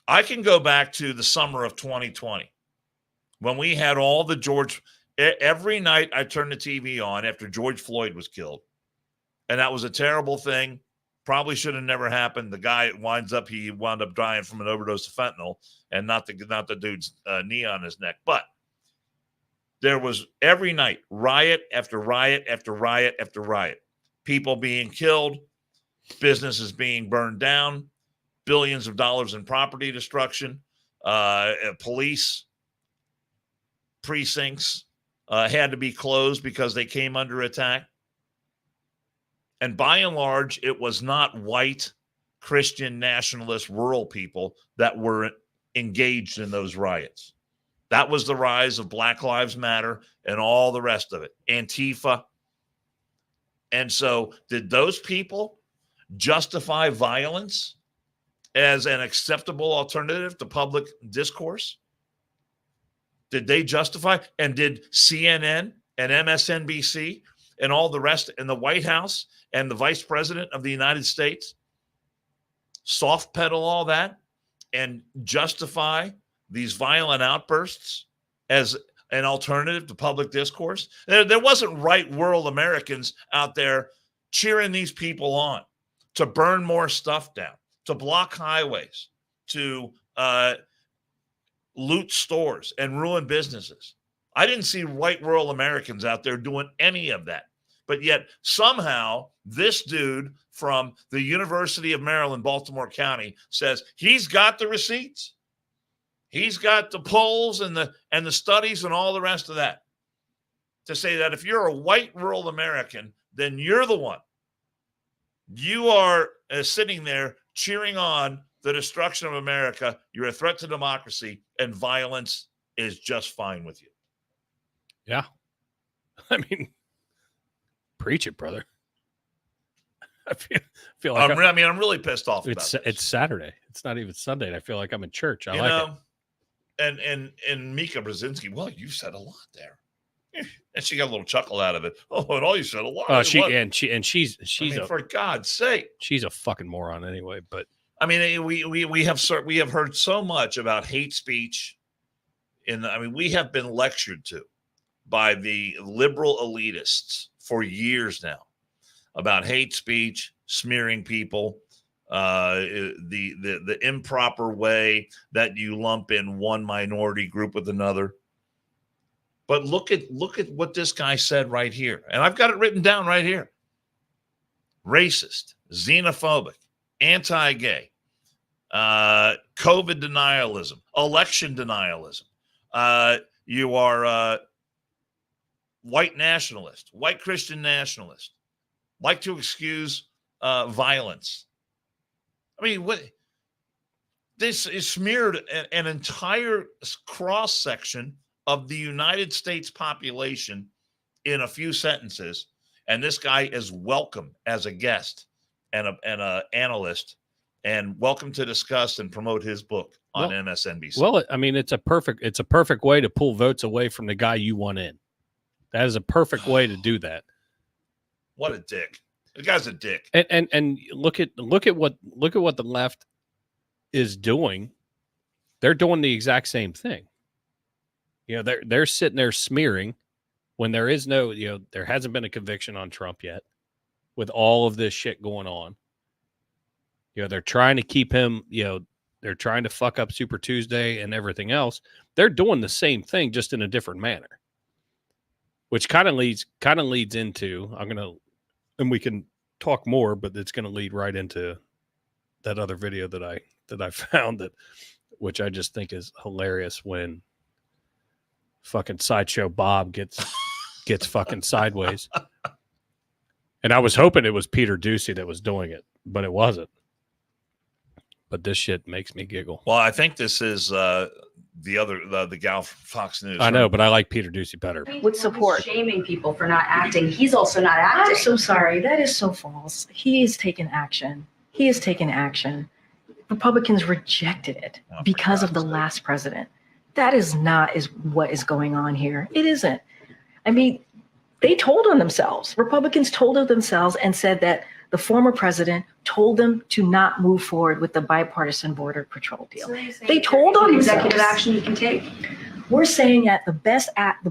Speaker 1: I can go back to the summer of 2020 when we had all the every night I turned the TV on after George Floyd was killed. And that was a terrible thing. Probably should have never happened. The guy wound up dying from an overdose of fentanyl, and not the dude's knee on his neck. But there was every night riot after riot after riot after riot. People being killed, businesses being burned down, billions of dollars in property destruction, police precincts had to be closed because they came under attack. And by and large, it was not white Christian nationalist rural people that were engaged in those riots. That was the rise of Black Lives Matter and all the rest of it, Antifa. And so did those people justify violence as an acceptable alternative to public discourse? Did they justify? And did CNN and MSNBC and all the rest in the White House and the Vice President of the United States soft pedal all that and justify these violent outbursts as an alternative to public discourse? There wasn't right world Americans out there cheering these people on to burn more stuff down, to block highways, to loot stores and ruin businesses. I didn't see white rural Americans out there doing any of that. But yet somehow this dude from the University of Maryland, Baltimore County says he's got the receipts. He's got the polls and the studies and all the rest of that to say that if you're a white rural American, then you're the one. You are sitting there cheering on the destruction of America. You're a threat to democracy, and violence is just fine with you.
Speaker 2: Yeah. I mean, preach it, brother. I feel like
Speaker 1: I'm really pissed off about this.
Speaker 2: It's Saturday. It's not even Sunday, and I feel like I'm in church. I
Speaker 1: you
Speaker 2: like
Speaker 1: know,
Speaker 2: it.
Speaker 1: And Mika Brzezinski, well, you said a lot there. And she got a little chuckle out of it. Oh, and all you said a lot.
Speaker 2: Oh, she's
Speaker 1: for God's sake,
Speaker 2: she's a fucking moron anyway. But
Speaker 1: I mean, we have heard so much about hate speech. We have been lectured to by the liberal elitists for years now about hate speech, smearing people, the improper way that you lump in one minority group with another. But look at what this guy said right here. And I've got it written down right here. Racist, xenophobic, anti-gay, COVID denialism, election denialism. You are white nationalist, white Christian nationalist, like to excuse violence. I mean, what? This is smeared an entire cross-section of the United States population in a few sentences, and this guy is welcome as a guest and a analyst, and welcome to discuss and promote his book on MSNBC.
Speaker 2: Well, I mean, it's a perfect way to pull votes away from the guy you want in. That is a perfect way to do that.
Speaker 1: What a dick! The guy's a dick.
Speaker 2: And look at what the left is doing. They're doing the exact same thing. You know, they're sitting there smearing when there is no, there hasn't been a conviction on Trump yet with all of this shit going on. They're trying to keep him, they're trying to fuck up Super Tuesday and everything else. They're doing the same thing, just in a different manner, which kind of leads into, and we can talk more, but it's going to lead right into that other video that I found which I just think is hilarious when fucking Sideshow Bob gets fucking sideways. And I was hoping it was Peter Ducey that was doing it, but it wasn't. But this shit makes me giggle.
Speaker 1: Well, I think this is the gal from Fox News.
Speaker 2: I know, but I like Peter Ducey better.
Speaker 7: With support. Shaming people for not acting. He's also not acting.
Speaker 8: I'm so sorry. That is so false. He has taken action. He has taken action. Republicans rejected it because of the last president. That is not what is going on here. It isn't. I mean, they told on themselves. Republicans told on themselves and said that the former president told them to not move forward with the bipartisan border patrol deal. So they told on themselves.
Speaker 7: Executive action you can take.
Speaker 8: We're saying that the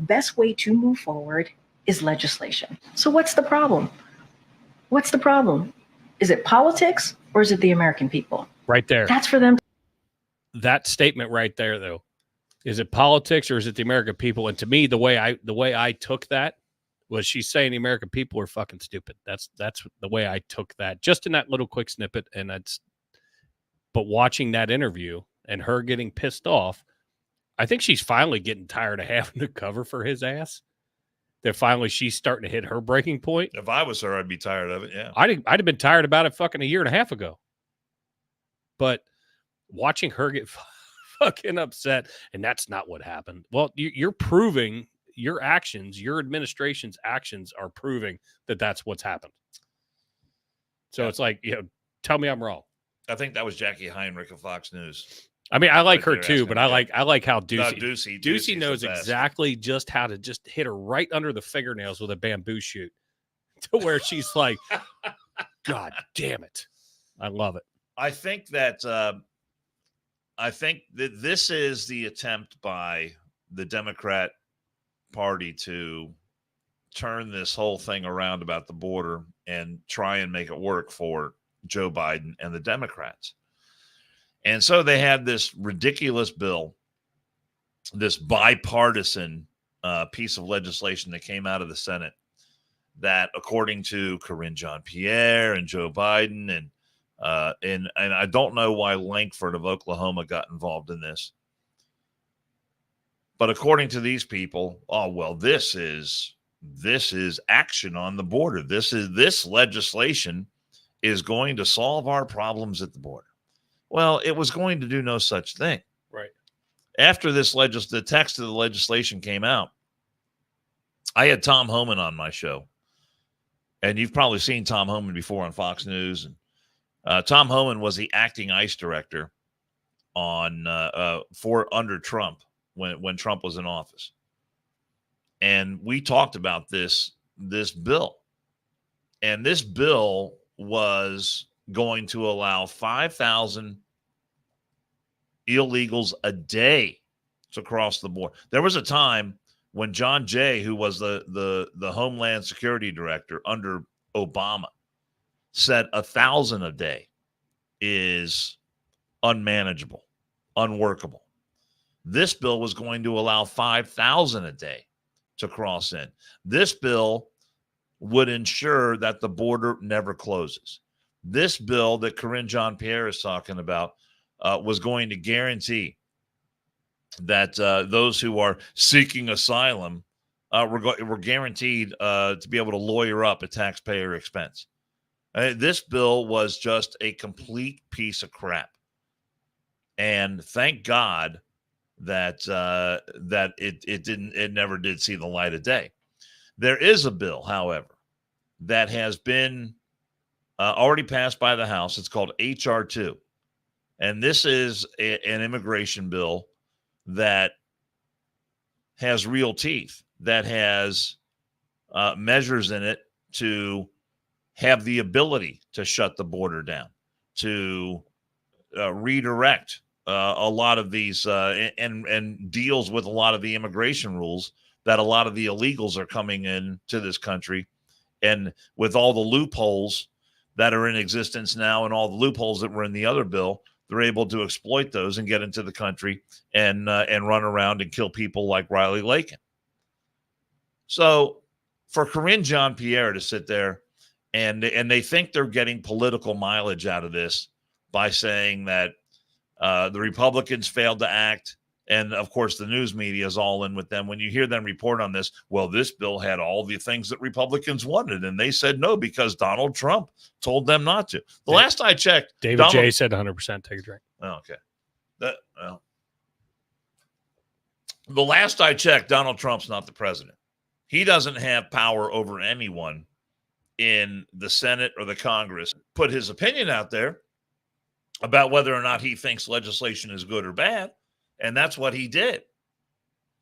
Speaker 8: best way to move forward is legislation. So what's the problem? What's the problem? Is it politics or is it the American people?
Speaker 2: Right there.
Speaker 8: That's for them.
Speaker 2: That statement right there, though. Is it politics or is it the American people? And to me, the way I took that was she's saying the American people are fucking stupid. That's the way I took that, just in that little quick snippet. But watching that interview and her getting pissed off, I think she's finally getting tired of having to cover for his ass. That finally she's starting to hit her breaking point.
Speaker 1: If I was her, I'd be tired of it. Yeah,
Speaker 2: I'd have been tired about it fucking a year and a half ago. But watching her get fucking upset, and that's not what happened. Well, you're proving your actions, your administration's actions are proving that that's what's happened. So it's like, tell me I'm wrong.
Speaker 1: I think that was Jackie Heinrich of Fox News.
Speaker 2: I mean, I like her too, but I like how Ducey
Speaker 1: Ducey's
Speaker 2: knows exactly just how to just hit her right under the fingernails with a bamboo shoot to where she's like, God damn it. I love it.
Speaker 1: I think that this is the attempt by the Democrat Party to turn this whole thing around about the border and try and make it work for Joe Biden and the Democrats. And so they had this ridiculous bill this bipartisan piece of legislation that came out of the Senate that, according to Karine Jean-Pierre and Joe Biden, and I don't know why Langford of Oklahoma got involved in this, but according to these people, oh well, this is action on the border. This legislation is going to solve our problems at the border. Well, it was going to do no such thing.
Speaker 2: Right.
Speaker 1: After the text of the legislation came out, I had Tom Homan on my show. And you've probably seen Tom Homan before on Fox News. And Tom Homan was the acting ICE director under Trump when Trump was in office. And we talked about this bill. And this bill was going to allow 5,000 illegals a day to cross the border. There was a time when John Jay, who was the Homeland Security Director under Obama, said 1,000 a day is unmanageable, unworkable. This bill was going to allow 5,000 a day to cross in. This bill would ensure that the border never closes. This bill that Karine Jean-Pierre is talking about was going to guarantee that those who are seeking asylum were guaranteed to be able to lawyer up at taxpayer expense. This bill was just a complete piece of crap. And thank God that it never did see the light of day. There is a bill, however, that has been already passed by the House. It's called H.R. 2. And this is an immigration bill that has real teeth, that has measures in it to have the ability to shut the border down, to redirect a lot of these and deals with a lot of the immigration rules that a lot of the illegals are coming in to this country. And with all the loopholes that are in existence now and all the loopholes that were in the other bill, they're able to exploit those and get into the country and run around and kill people like Riley Lakin. So for Karine Jean-Pierre to sit there and they think they're getting political mileage out of this by saying that the Republicans failed to act. And of course, the news media is all in with them. When you hear them report on this, well, this bill had all the things that Republicans wanted, and they said no because Donald Trump told them not to. The last I checked,
Speaker 2: David J. said 100% take a drink.
Speaker 1: Oh, okay. The last I checked, Donald Trump's not the president. He doesn't have power over anyone in the Senate or the Congress. Put his opinion out there about whether or not he thinks legislation is good or bad. And that's what he did.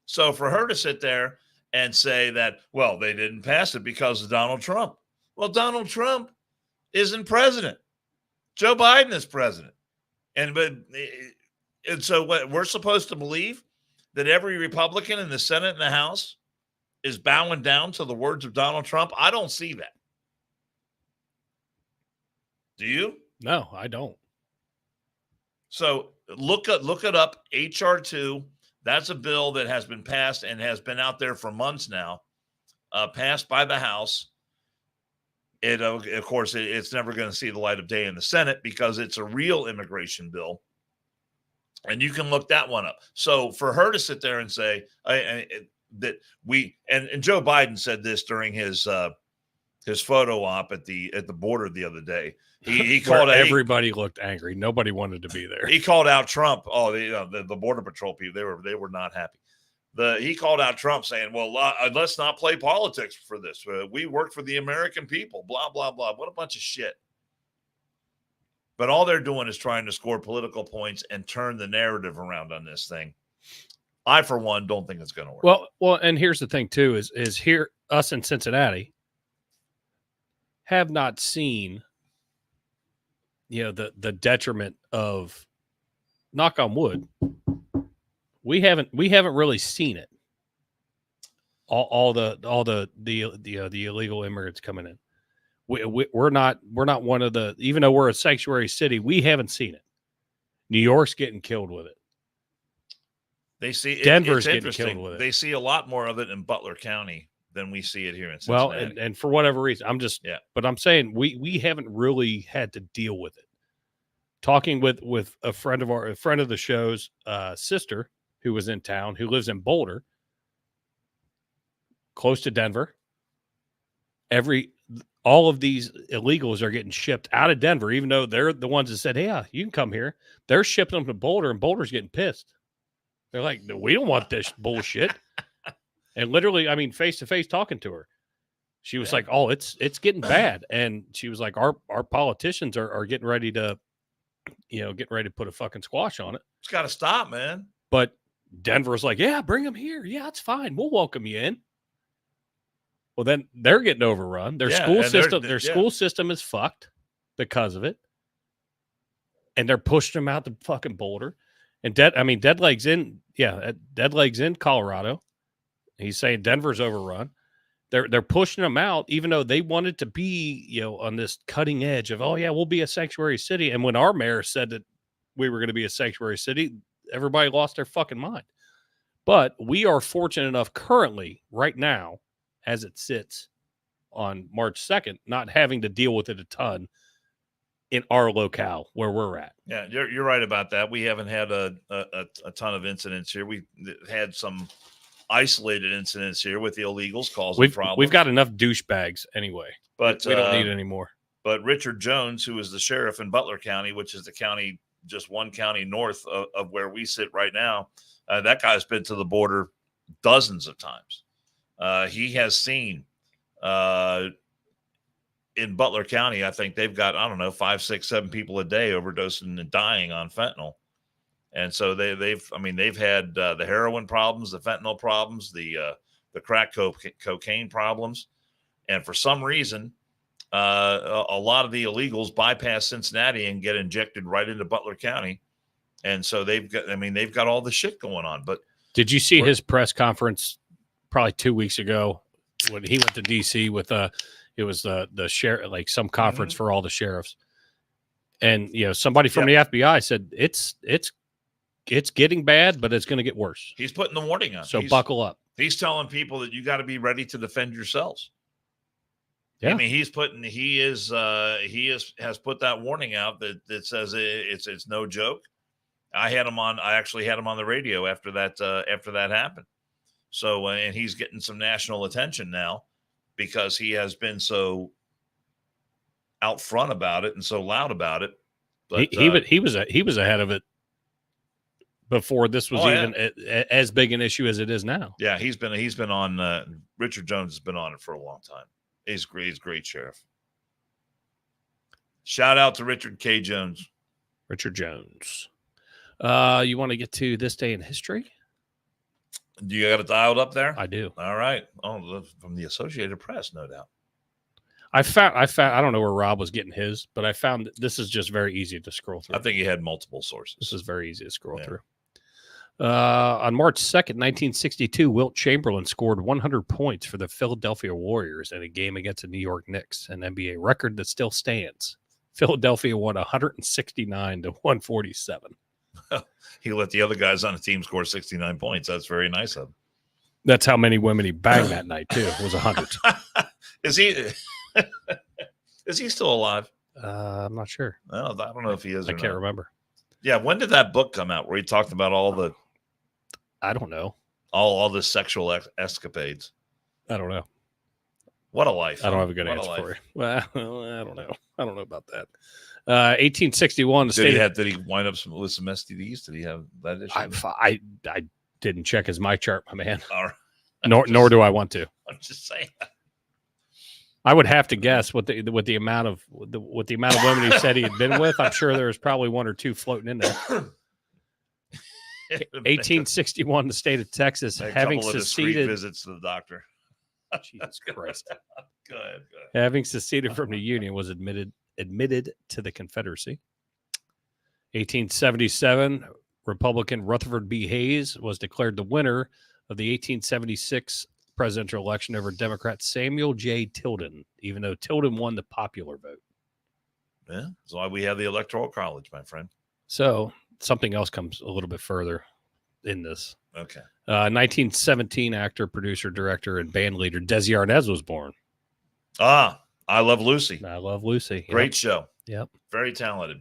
Speaker 1: So for her to sit there and say that, well, they didn't pass it because of Donald Trump. Well, Donald Trump isn't president. Joe Biden is president. And so what we're supposed to believe that every Republican in the Senate and the House is bowing down to the words of Donald Trump? I don't see that. Do you?
Speaker 2: No, I don't.
Speaker 1: So look it up, H.R. 2. That's a bill that has been passed and has been out there for months now, passed by the House. Of course, it's never going to see the light of day in the Senate because it's a real immigration bill. And you can look that one up. So for her to sit there and say that and Joe Biden said this during his photo op at the border the other day. He called
Speaker 2: everybody looked angry. Nobody wanted to be there.
Speaker 1: He called out Trump. Oh, the Border Patrol people, they were not happy. He called out Trump saying, well, let's not play politics for this. We work for the American people, blah, blah, blah. What a bunch of shit. But all they're doing is trying to score political points and turn the narrative around on this thing. I, for one, don't think it's going to work.
Speaker 2: Well, and here's the thing, too, is here, us in Cincinnati have not seen, the detriment of, knock on wood, we haven't really seen it. All the illegal immigrants coming in. We're not one of the, even though we're a sanctuary city, we haven't seen it. New York's getting killed with it.
Speaker 1: They see
Speaker 2: Denver's
Speaker 1: it's
Speaker 2: getting
Speaker 1: interesting.
Speaker 2: killed with it.
Speaker 1: They see a lot more of it in Butler County than we see it here in
Speaker 2: Well,
Speaker 1: Cincinnati.
Speaker 2: and for whatever reason,
Speaker 1: Yeah.
Speaker 2: but I'm saying we haven't really had to deal with it. Talking with a friend of the show's sister who was in town, who lives in Boulder, close to Denver. All of these illegals are getting shipped out of Denver, even though they're the ones that said, "Yeah, you can come here." They're shipping them to Boulder, and Boulder's getting pissed. They're like, "No, we don't want this bullshit." And literally, I mean, face to face talking to her, she was like, "Oh, it's getting bad," and she was like, "Our politicians are getting ready to, put a fucking squash on it."
Speaker 1: It's got to stop, man.
Speaker 2: But Denver's like, "Yeah, bring them here. Yeah, it's fine. We'll welcome you in." Well, then they're getting overrun. Their school system is fucked because of it, and they're pushing them out to fucking Boulder. And Deadleg's in Colorado. He's saying Denver's overrun. They're pushing them out, even though they wanted to be, on this cutting edge of, oh yeah, we'll be a sanctuary city. And when our mayor said that we were going to be a sanctuary city, everybody lost their fucking mind. But we are fortunate enough currently, right now, as it sits on March 2nd, not having to deal with it a ton in our locale where we're at.
Speaker 1: Yeah, you're right about that. We haven't had a ton of incidents here. We had some isolated incidents here with the illegals causing problems.
Speaker 2: We've got enough douchebags anyway,
Speaker 1: but
Speaker 2: we don't need any more.
Speaker 1: But Richard Jones, who is the sheriff in Butler County, which is the county, just one county north of where we sit right now, that guy's been to the border dozens of times. He has seen in Butler County, I think they've got, 5, 6, 7 people a day overdosing and dying on fentanyl. And so they've had the heroin problems, the fentanyl problems, the crack cocaine problems. And for some reason, a lot of the illegals bypass Cincinnati and get injected right into Butler County. And so they've got all the shit going on. But
Speaker 2: did you see his press conference probably 2 weeks ago when he went to DC with it was the sheriff, like some conference for all the sheriffs. And, somebody from the FBI said, it's getting bad, but it's going to get worse.
Speaker 1: He's putting the warning on.
Speaker 2: So buckle up.
Speaker 1: He's telling people that you got to be ready to defend yourselves.
Speaker 2: Yeah.
Speaker 1: I mean, he has put that warning out that says it's no joke. I actually had him on the radio after that happened. So, and he's getting some national attention now because he has been so out front about it and so loud about it. But
Speaker 2: he was ahead of it before this was as big an issue as it is now.
Speaker 1: Yeah, he's been on. Richard Jones has been on it for a long time. He's great sheriff. Shout out to Richard K. Jones.
Speaker 2: Richard Jones. You want to get to this day in history?
Speaker 1: Do you got it dialed up there?
Speaker 2: I do.
Speaker 1: All right. Oh, from the Associated Press, no doubt.
Speaker 2: I found. I don't know where Rob was getting his, but I found this is just very easy to scroll through.
Speaker 1: I think he had multiple sources.
Speaker 2: This is very easy to scroll through. On March 2nd, 1962, Wilt Chamberlain scored 100 points for the Philadelphia Warriors in a game against the New York Knicks, an NBA record that still stands. Philadelphia won 169-147.
Speaker 1: He let the other guys on the team score 69 points. That's very nice of him.
Speaker 2: That's how many women he banged that night, too. It was 100.
Speaker 1: Is he still alive?
Speaker 2: I'm not sure.
Speaker 1: I don't know if he is.
Speaker 2: I can't remember.
Speaker 1: Yeah, when did that book come out where he talked about all the?
Speaker 2: I don't know.
Speaker 1: All the sexual escapades.
Speaker 2: I don't know.
Speaker 1: What a life!
Speaker 2: I don't have a good answer for you. Well, I don't know. I don't know about that. 1861.
Speaker 1: Did he wind up with some STDs? Did he have that issue?
Speaker 2: I didn't check his my chart, my man.
Speaker 1: All right.
Speaker 2: Nor do I want to.
Speaker 1: I'm just saying.
Speaker 2: I would have to guess what the amount of women he said he had been with. I'm sure there was probably one or two floating in there. 1861, the state of Texas, having seceded
Speaker 1: visits to the doctor.
Speaker 2: Jesus Christ.
Speaker 1: Go ahead.
Speaker 2: Having seceded from the Union, was admitted to the Confederacy. 1877, Republican Rutherford B. Hayes was declared the winner of the 1876 presidential election over Democrat Samuel J. Tilden, even though Tilden won the popular vote.
Speaker 1: Yeah, that's why we have the Electoral College, my friend.
Speaker 2: So something else comes a little bit further. in this.
Speaker 1: Okay.
Speaker 2: 1917 actor, producer, director, and band leader Desi Arnaz was born.
Speaker 1: I Love Lucy.
Speaker 2: I Love Lucy.
Speaker 1: Great show.
Speaker 2: Yep.
Speaker 1: Very talented.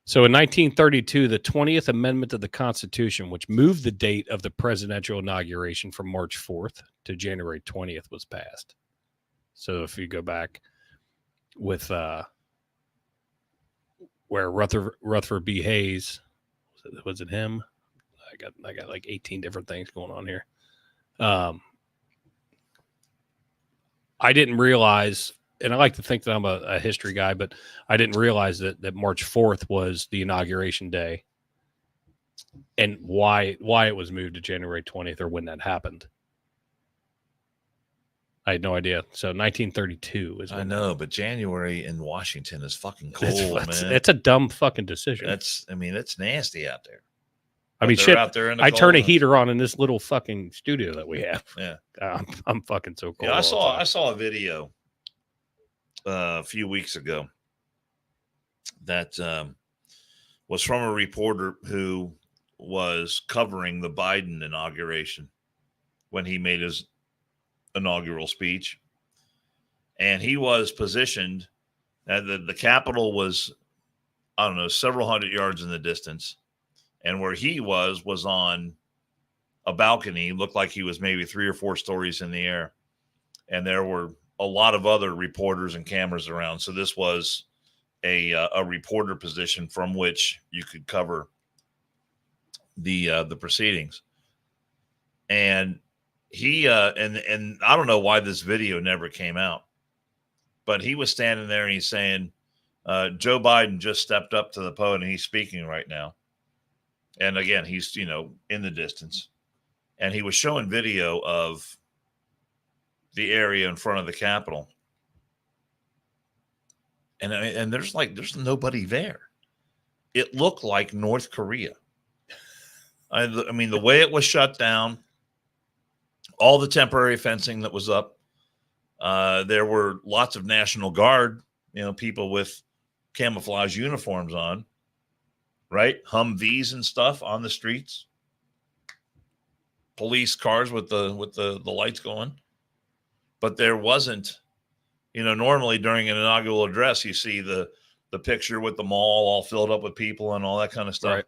Speaker 2: So in 1932, the 20th Amendment to the Constitution, which moved the date of the presidential inauguration from March 4th to January 20th, was passed. So if you go back with where Rutherford B. Hayes, was it him? I got like 18 different things going on here. I didn't realize, and I like to think that I'm a history guy, but I didn't realize that March 4th was the inauguration day and why it was moved to January 20th or when that happened. I had no idea. So 1932 is when
Speaker 1: I know, but January in Washington is fucking cold, man.
Speaker 2: It's a dumb fucking decision.
Speaker 1: It's nasty out there.
Speaker 2: I mean,
Speaker 1: They're
Speaker 2: shit.
Speaker 1: out there in the
Speaker 2: I turn a
Speaker 1: cold.
Speaker 2: heater on in this little fucking studio that we have.
Speaker 1: Yeah.
Speaker 2: I'm fucking so cold.
Speaker 1: Yeah,
Speaker 2: all the time.
Speaker 1: I saw a video a few weeks ago that was from a reporter who was covering the Biden inauguration when he made his inaugural speech, and he was positioned at the Capitol was, I don't know, several hundred yards in the distance, and where he was on a balcony. Looked like he was maybe 3 or 4 stories in the air, and there were a lot of other reporters and cameras around. So this was a reporter position from which you could cover the proceedings. And he and I don't know why this video never came out, but he was standing there and he's saying, Joe Biden just stepped up to the podium and he's speaking right now. And again, he's, in the distance, and he was showing video of the area in front of the Capitol. And there's nobody there. It looked like North Korea. I mean, the way it was shut down, all the temporary fencing that was up, there were lots of National Guard, people with camouflage uniforms on, right? Humvees and stuff on the streets, police cars with the lights going. But there wasn't, normally during an inaugural address, you see the picture with the mall all filled up with people and all that kind of stuff.
Speaker 2: Right.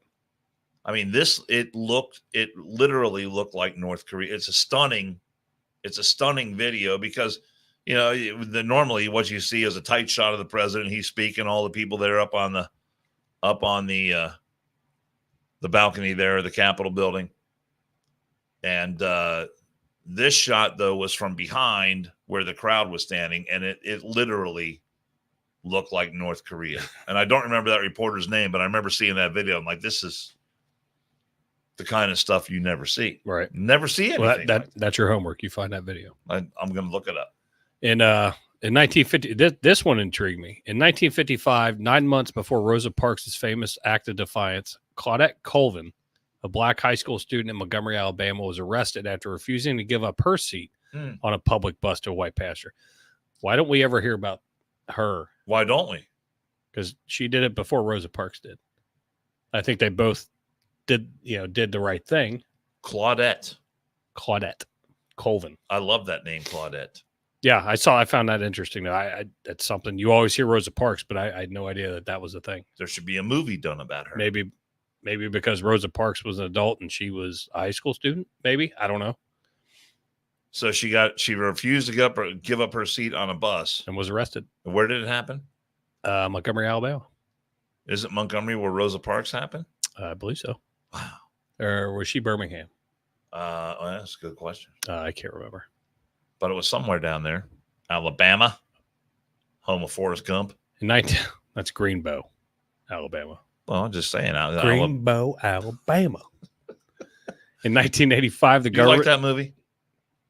Speaker 1: I mean, it literally looked like North Korea. It's a stunning video because, normally what you see is a tight shot of the president. He's speaking, all the people there up on the balcony there, the Capitol building. And this shot, though, was from behind where the crowd was standing, and it literally looked like North Korea. And I don't remember that reporter's name, but I remember seeing that video. I'm like, this is the kind of stuff you never see.
Speaker 2: Right.
Speaker 1: Never see anything.
Speaker 2: Well, that's your homework. You find that video.
Speaker 1: I'm going to look it up.
Speaker 2: In 1950, this one intrigued me. In 1955, 9 months before Rosa Parks' famous act of defiance, Claudette Colvin, a black high school student in Montgomery, Alabama, was arrested after refusing to give up her seat on a public bus to a white pastor. Why don't we ever hear about her?
Speaker 1: Why don't we?
Speaker 2: Because she did it before Rosa Parks did. I think they both did the right thing.
Speaker 1: Claudette
Speaker 2: Colvin.
Speaker 1: I love that name, Claudette.
Speaker 2: Yeah, I found that interesting. That's something you always hear Rosa Parks, but I had no idea that was a thing.
Speaker 1: There should be a movie done about her.
Speaker 2: Maybe because Rosa Parks was an adult and she was a high school student. Maybe, I don't know.
Speaker 1: So she refused to give up her seat on a bus
Speaker 2: And was arrested.
Speaker 1: Where did it happen?
Speaker 2: Montgomery, Alabama.
Speaker 1: Is it Montgomery where Rosa Parks happened?
Speaker 2: I believe so.
Speaker 1: Wow.
Speaker 2: Or was she Birmingham?
Speaker 1: Well, that's a good question.
Speaker 2: I can't remember.
Speaker 1: But it was somewhere down there. Alabama, home of Forrest Gump.
Speaker 2: That's Greenbow, Alabama.
Speaker 1: Well, I'm just saying.
Speaker 2: Greenbow, Alabama. In 1985, the
Speaker 1: You
Speaker 2: government.
Speaker 1: like that movie?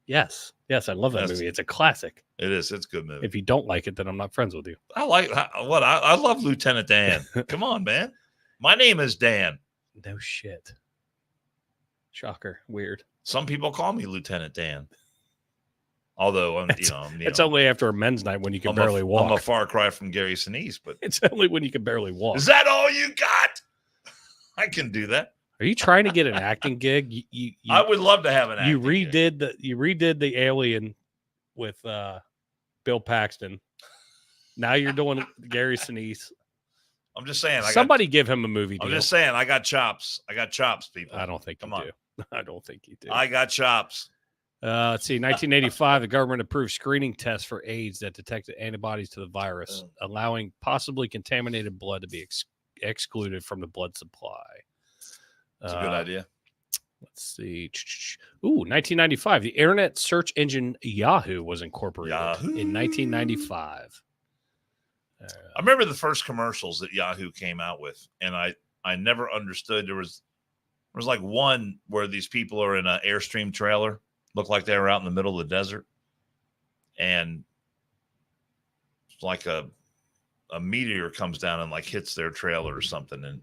Speaker 2: Yes, I love that movie. It's a classic.
Speaker 1: It is. It's a good movie.
Speaker 2: If you don't like it, then I'm not friends with you.
Speaker 1: I love Lieutenant Dan. Come on, man. My name is Dan.
Speaker 2: No shit. Shocker. Weird.
Speaker 1: Some people call me Lieutenant Dan. Although
Speaker 2: it's only after a men's night when you can barely walk.
Speaker 1: I'm a far cry from Gary Sinise, but
Speaker 2: it's only when you can barely walk.
Speaker 1: Is that all you got? I can do that.
Speaker 2: Are you trying to get an acting gig?
Speaker 1: I would love to have an
Speaker 2: you
Speaker 1: acting gig.
Speaker 2: redid the Alien with Bill Paxton. Now you're doing Gary Sinise.
Speaker 1: I'm just saying.
Speaker 2: Somebody give him a movie deal.
Speaker 1: I'm just saying. I got chops. I got chops, people.
Speaker 2: I don't think
Speaker 1: Come
Speaker 2: you
Speaker 1: on.
Speaker 2: do. I don't think you do.
Speaker 1: I got chops.
Speaker 2: Let's see. 1985, the government approved screening tests for AIDS that detected antibodies to the virus, allowing possibly contaminated blood to be excluded from the blood supply.
Speaker 1: That's a good idea.
Speaker 2: Let's see. Ooh, 1995. The internet search engine Yahoo was incorporated in 1995.
Speaker 1: I remember the first commercials that Yahoo came out with, and I never understood. There was like one where these people are in an Airstream trailer, look like they were out in the middle of the desert, and it's like a meteor comes down and like hits their trailer or something, and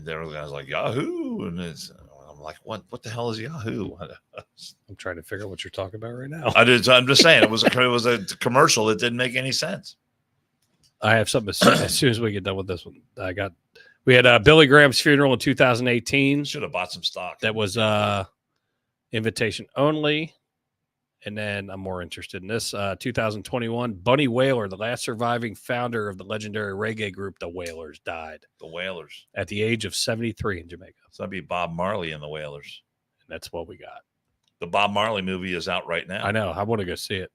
Speaker 1: there was guys like Yahoo, and I'm like, what the hell is Yahoo?
Speaker 2: I'm trying to figure out what you're talking about right now.
Speaker 1: I'm just saying it was a commercial that didn't make any sense.
Speaker 2: I have something as soon as we get done with this one. We had Billy Graham's funeral in 2018.
Speaker 1: Should have bought some stock.
Speaker 2: That was invitation only. And then I'm more interested in this. 2021, Bunny Wailer, the last surviving founder of the legendary reggae group, the Wailers, died.
Speaker 1: The Wailers.
Speaker 2: At the age of 73 in Jamaica.
Speaker 1: So that'd be Bob Marley and the Wailers.
Speaker 2: And that's what we got.
Speaker 1: The Bob Marley movie is out right now.
Speaker 2: I know. I want to go see it.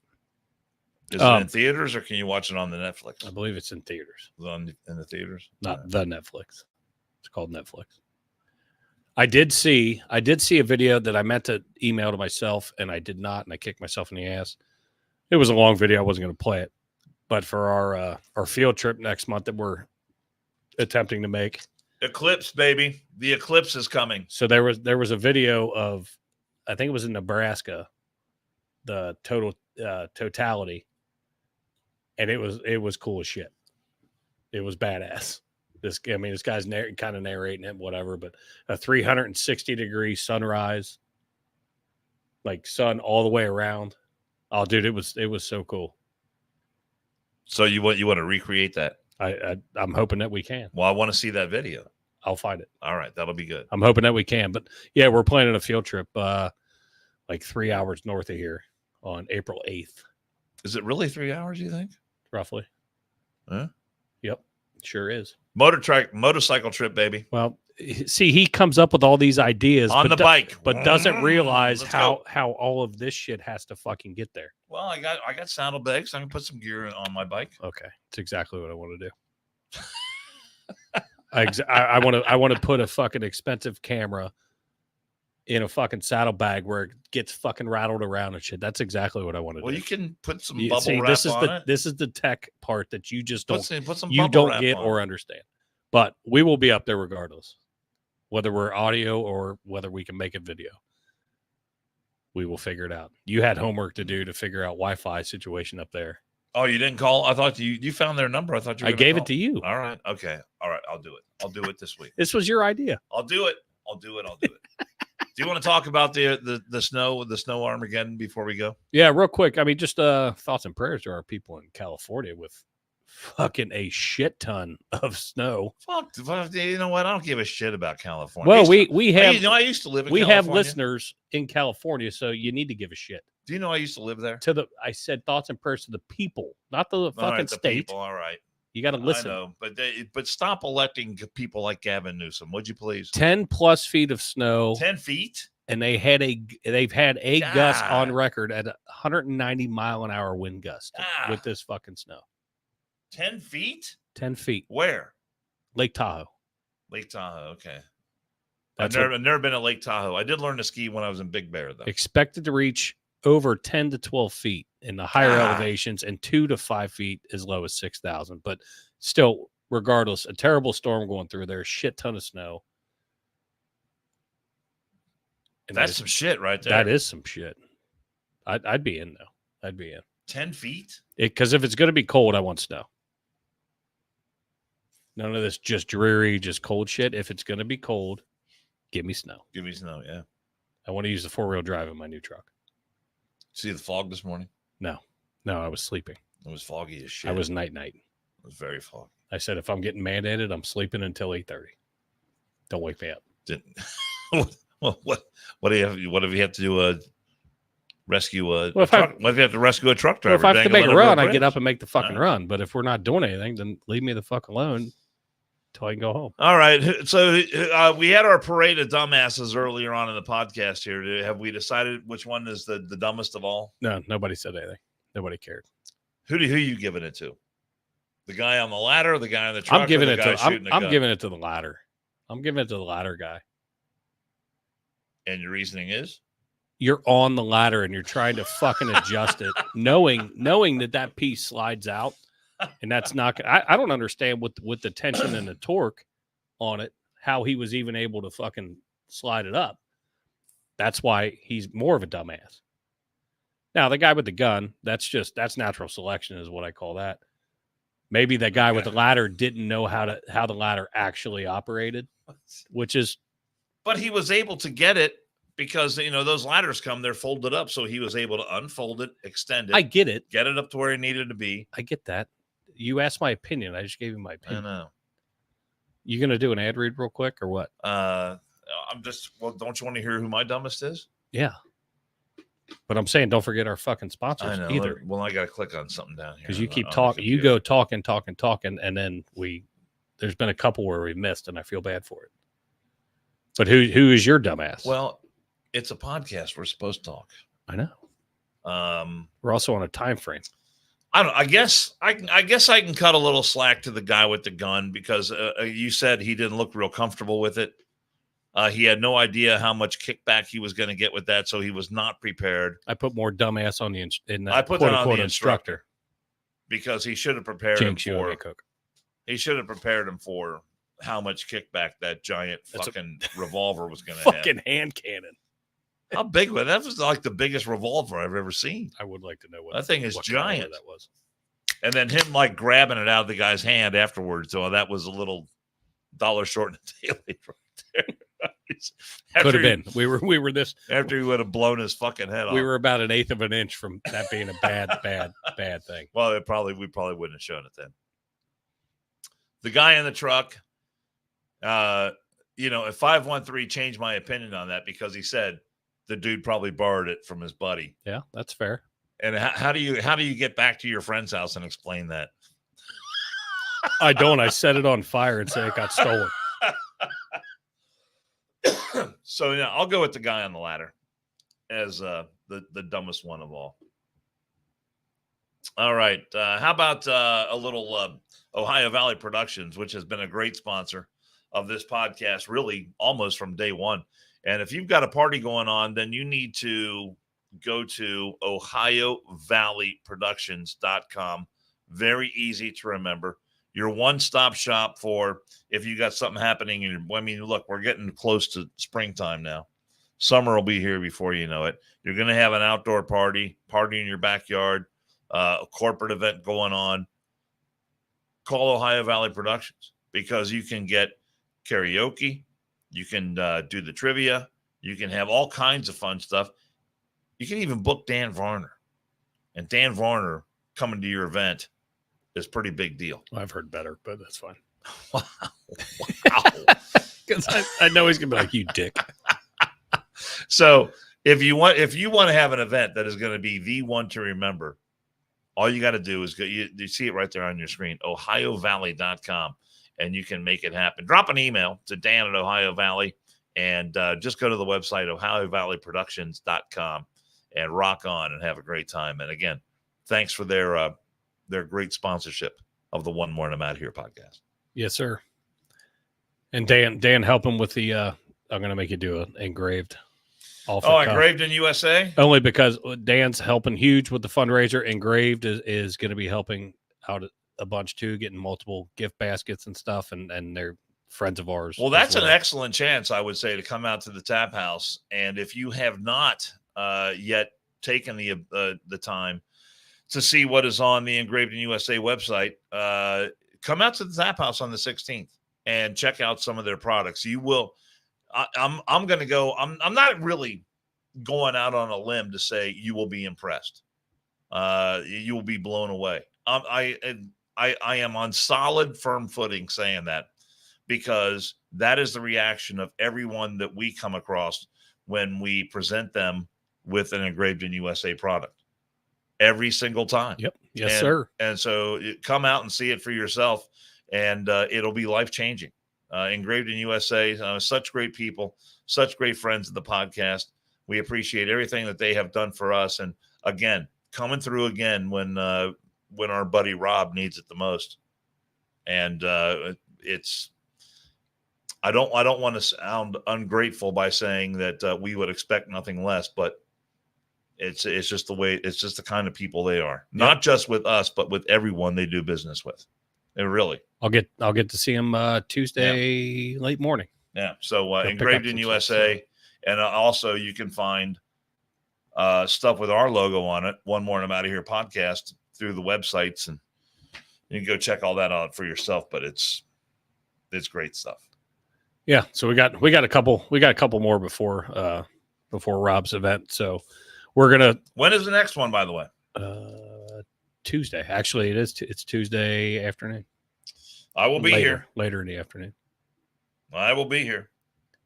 Speaker 1: Is it in theaters or can you watch it on the Netflix?
Speaker 2: I believe it's in theaters.
Speaker 1: In the theaters?
Speaker 2: Not the Netflix. It's called Netflix. I did see a video that I meant to email to myself, and I did not, and I kicked myself in the ass. It was a long video. I wasn't going to play it. But for our field trip next month that we're attempting to make.
Speaker 1: Eclipse, baby. The eclipse is coming.
Speaker 2: So there was a video of, I think it was in Nebraska, the totality. And it was cool as shit. It was badass. This guy's kind of narrating it, whatever, but a 360-degree sunrise, like sun all the way around. Oh, dude, it was so cool.
Speaker 1: So you want to recreate that?
Speaker 2: I'm hoping that we can.
Speaker 1: Well, I want to see that video.
Speaker 2: I'll find it.
Speaker 1: All right, that'll be good.
Speaker 2: I'm hoping that we can. But yeah, we're planning a field trip like 3 hours north of here on April 8th.
Speaker 1: Is it really 3 hours, you think?
Speaker 2: Roughly.
Speaker 1: Huh?
Speaker 2: Yep. Sure is.
Speaker 1: Motorcycle trip, baby.
Speaker 2: Well, see, he comes up with all these ideas
Speaker 1: on the bike,
Speaker 2: but doesn't realize how all of this shit has to fucking get there.
Speaker 1: Well, I got saddlebags. I can put some gear on my bike.
Speaker 2: Okay, it's exactly what I want to do. I want to put a fucking expensive camera in a fucking saddlebag where it gets fucking rattled around and shit. That's exactly what I want to do.
Speaker 1: Well, you can put some bubble wrap on it.
Speaker 2: This is the tech part that you just don't get or understand. But we will be up there regardless, whether we're audio or whether we can make a video. We will figure it out. You had homework to do to figure out Wi-Fi situation up there.
Speaker 1: Oh, you didn't call? I thought you found their number. I thought you.
Speaker 2: I gave it to you.
Speaker 1: All right. Okay. All right. I'll do it. I'll do it this week.
Speaker 2: This was your idea.
Speaker 1: I'll do it. Do you want to talk about the snow Armageddon before we go?
Speaker 2: Yeah, real quick. I mean, just thoughts and prayers to our people in California with fucking a shit ton of snow.
Speaker 1: Fuck, you know what? I don't give a shit about California.
Speaker 2: Well, we have.
Speaker 1: I used to live in.
Speaker 2: We
Speaker 1: California.
Speaker 2: have listeners in California, so you need to give a shit.
Speaker 1: Do you know I used to live there?
Speaker 2: I said thoughts and prayers to the people, not the fucking state.
Speaker 1: People, all right.
Speaker 2: You got to listen.
Speaker 1: I know, but stop electing people like Gavin Newsom, would you please?
Speaker 2: 10+ feet of snow.
Speaker 1: 10 feet.
Speaker 2: And they've had a gust on record at 190-mile-an-hour wind gust with this fucking snow.
Speaker 1: 10 feet?
Speaker 2: 10 feet.
Speaker 1: Where?
Speaker 2: Lake Tahoe.
Speaker 1: Lake Tahoe. Okay. I've never been at Lake Tahoe. I did learn to ski when I was in Big Bear, though.
Speaker 2: Expected to reach over 10 to 12 feet in the higher elevations and 2 to 5 feet as low as 6,000. But still, regardless, a terrible storm going through there, a shit ton of snow. And
Speaker 1: that's some shit right there.
Speaker 2: That is some shit. I'd be in, though. I'd be in.
Speaker 1: 10 feet?
Speaker 2: Because if it's going to be cold, I want snow. None of this just dreary, just cold shit. If it's going to be cold, give me snow.
Speaker 1: Give me snow, yeah.
Speaker 2: I want to use the 4-wheel drive in my new truck.
Speaker 1: See the fog this morning?
Speaker 2: No, I was sleeping.
Speaker 1: It was foggy as shit.
Speaker 2: I was night.
Speaker 1: It was very foggy.
Speaker 2: I said, if I'm getting mandated, I'm sleeping until 8:30. Don't wake me up.
Speaker 1: What do you have? What if you have to do rescue a
Speaker 2: Well, if
Speaker 1: truck? What if you have to rescue a truck
Speaker 2: Well,
Speaker 1: driver?
Speaker 2: if I have to make a
Speaker 1: dangling over
Speaker 2: run, I
Speaker 1: bridge?
Speaker 2: get up and make the fucking
Speaker 1: All right.
Speaker 2: run. But if we're not doing anything, then leave me the fuck alone till I can go home.
Speaker 1: All right. So we had our parade of dumbasses earlier on in the podcast here. Have we decided which one is the dumbest of all?
Speaker 2: No, nobody said anything. Nobody cared.
Speaker 1: Who you giving it to? The guy on the ladder, or the guy on the truck?
Speaker 2: I'm giving
Speaker 1: or
Speaker 2: it
Speaker 1: the guy
Speaker 2: to.
Speaker 1: shooting the
Speaker 2: I'm
Speaker 1: gun?
Speaker 2: giving it to the latter. I'm giving it to the latter guy.
Speaker 1: And your reasoning is?
Speaker 2: You're on the ladder and you're trying to fucking adjust it, knowing that piece slides out, and that's not. I don't understand with the tension and the torque on it, how he was even able to fucking slide it up. That's why he's more of a dumbass. Now the guy with the gun, that's natural selection, is what I call that. Maybe the guy with the ladder didn't know how the ladder actually operated, which is.
Speaker 1: But he was able to get it because, those ladders they're folded up. So he was able to unfold it, extend it.
Speaker 2: I get it.
Speaker 1: Get it up to where it needed to be.
Speaker 2: I get that. You asked my opinion. I just gave you my
Speaker 1: I
Speaker 2: opinion.
Speaker 1: know.
Speaker 2: You going to do an ad read real quick or what?
Speaker 1: Don't you want to hear who my dumbest is?
Speaker 2: Yeah. But I'm saying don't forget our fucking sponsors
Speaker 1: I know.
Speaker 2: either.
Speaker 1: Well, I got to click on something down here.
Speaker 2: Because you keep
Speaker 1: on the
Speaker 2: talking. You
Speaker 1: computer.
Speaker 2: go talking, and then there's been a couple where we missed, and I feel bad for it. But who is your dumbass?
Speaker 1: Well, it's a podcast. We're supposed to talk.
Speaker 2: I know. We're also on a time frame.
Speaker 1: I guess I can cut a little slack to the guy with the gun because you said he didn't look real comfortable with it. He had no idea how much kickback he was going to get with that, so he was not prepared.
Speaker 2: I put more dumbass on
Speaker 1: I put that on the instructor because he should have prepared
Speaker 2: Jinx,
Speaker 1: him
Speaker 2: you owe me
Speaker 1: for.
Speaker 2: a Coke.
Speaker 1: He should have prepared him for how much kickback that giant
Speaker 2: That's
Speaker 1: fucking revolver was going to have.
Speaker 2: Fucking hand cannon.
Speaker 1: How big was that? Was like the biggest revolver I've ever seen.
Speaker 2: I would like to know what
Speaker 1: That thing is
Speaker 2: what caliber
Speaker 1: giant.
Speaker 2: that was.
Speaker 1: And then him like grabbing it out of the guy's hand afterwards. So that was a little dollar short in the daily right there.
Speaker 2: Could have been. We were this.
Speaker 1: After he would have blown his fucking head off.
Speaker 2: We were about 1/8 of an inch from that being a bad thing.
Speaker 1: Well, we probably wouldn't have shown it then. The guy in the truck, if 513 changed my opinion on that because he said the dude probably borrowed it from his buddy.
Speaker 2: Yeah, that's fair.
Speaker 1: And how do you get back to your friend's house and explain that?
Speaker 2: I don't. I set it on fire and say it got stolen.
Speaker 1: So I'll go with the guy on the ladder as the dumbest one of all. All right. How about a little Ohio Valley Productions, which has been a great sponsor of this podcast, really almost from day one. And if you've got a party going on, then you need to go to OhioValleyProductions.com. Very easy to remember. Your one-stop shop for if you got something happening. Look, we're getting close to springtime now. Summer will be here before you know it. You're going to have an outdoor party in your backyard, a corporate event going on. Call Ohio Valley Productions because you can get karaoke. You can do the trivia. You can have all kinds of fun stuff. You can even book Dan Varner. And Dan Varner coming to your event is a pretty big deal.
Speaker 2: I've heard better, but that's fine.
Speaker 1: Wow.
Speaker 2: Because I know he's going to be like, you dick.
Speaker 1: So if you want to have an event that is going to be the one to remember, all you got to do is go. You see it right there on your screen, OhioValley.com, and you can make it happen. Drop an email to Dan at Ohio Valley, and just go to the website, OhioValleyProductions.com, and rock on and have a great time. And again, thanks for their great sponsorship of the One More I'm Out Here podcast.
Speaker 2: Yes, sir. And Dan helping with the. I'm going to make you do an engraved.
Speaker 1: Engraved in USA?
Speaker 2: Only because Dan's helping huge with the fundraiser. Engraved is going to be helping out a bunch too, getting multiple gift baskets and stuff, and they're friends of ours.
Speaker 1: Well, that's an excellent chance, I would say, to come out to the Tap House. And if you have not yet taken the time to see what is on the Engraved in USA website, come out to the Tap House on the 16th and check out some of their products. You will. I'm going to go. I'm not really going out on a limb to say you will be impressed. You will be blown away. I am on solid, firm footing saying that because that is the reaction of everyone that we come across when we present them with an Engraved in USA product. Every single time.
Speaker 2: Yep. Yes, sir.
Speaker 1: And so come out and see it for yourself, and it'll be life-changing. Engraved in USA, such great people, such great friends of the podcast. We appreciate everything that they have done for us. And again, coming through again when our buddy Rob needs it the most. And I don't want to sound ungrateful by saying that we would expect nothing less, but it's just the way, it's just the kind of people they are. Not just with us, but with everyone they do business with. They really.
Speaker 2: I'll get to see him Tuesday late morning.
Speaker 1: Yeah. So Engraved in USA, and also you can find stuff with our logo on it. One More and I'm Out of Here podcast through the websites, and you can go check all that out for yourself. But it's great stuff.
Speaker 2: Yeah. So we got a couple more before Rob's event. So we're gonna.
Speaker 1: When is the next one, by the way?
Speaker 2: Tuesday. Actually, it's Tuesday afternoon.
Speaker 1: I will be here
Speaker 2: later in the afternoon.
Speaker 1: I will be here.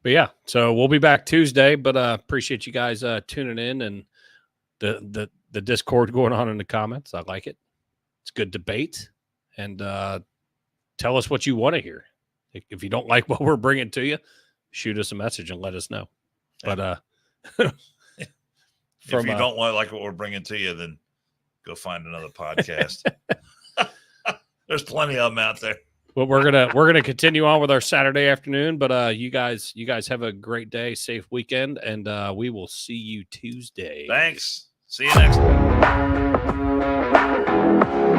Speaker 2: But yeah, so we'll be back Tuesday. But appreciate you guys tuning in and the Discord going on in the comments. I like it. It's good debate, and tell us what you want to hear. If you don't like what we're bringing to you, shoot us a message and let us know. But
Speaker 1: if you don't like what we're bringing to you, then go find another podcast. There's plenty of them out there.
Speaker 2: Well, we're gonna continue on with our Saturday afternoon. But you guys have a great day, safe weekend, and we will see you Tuesday.
Speaker 1: Thanks. See you next week.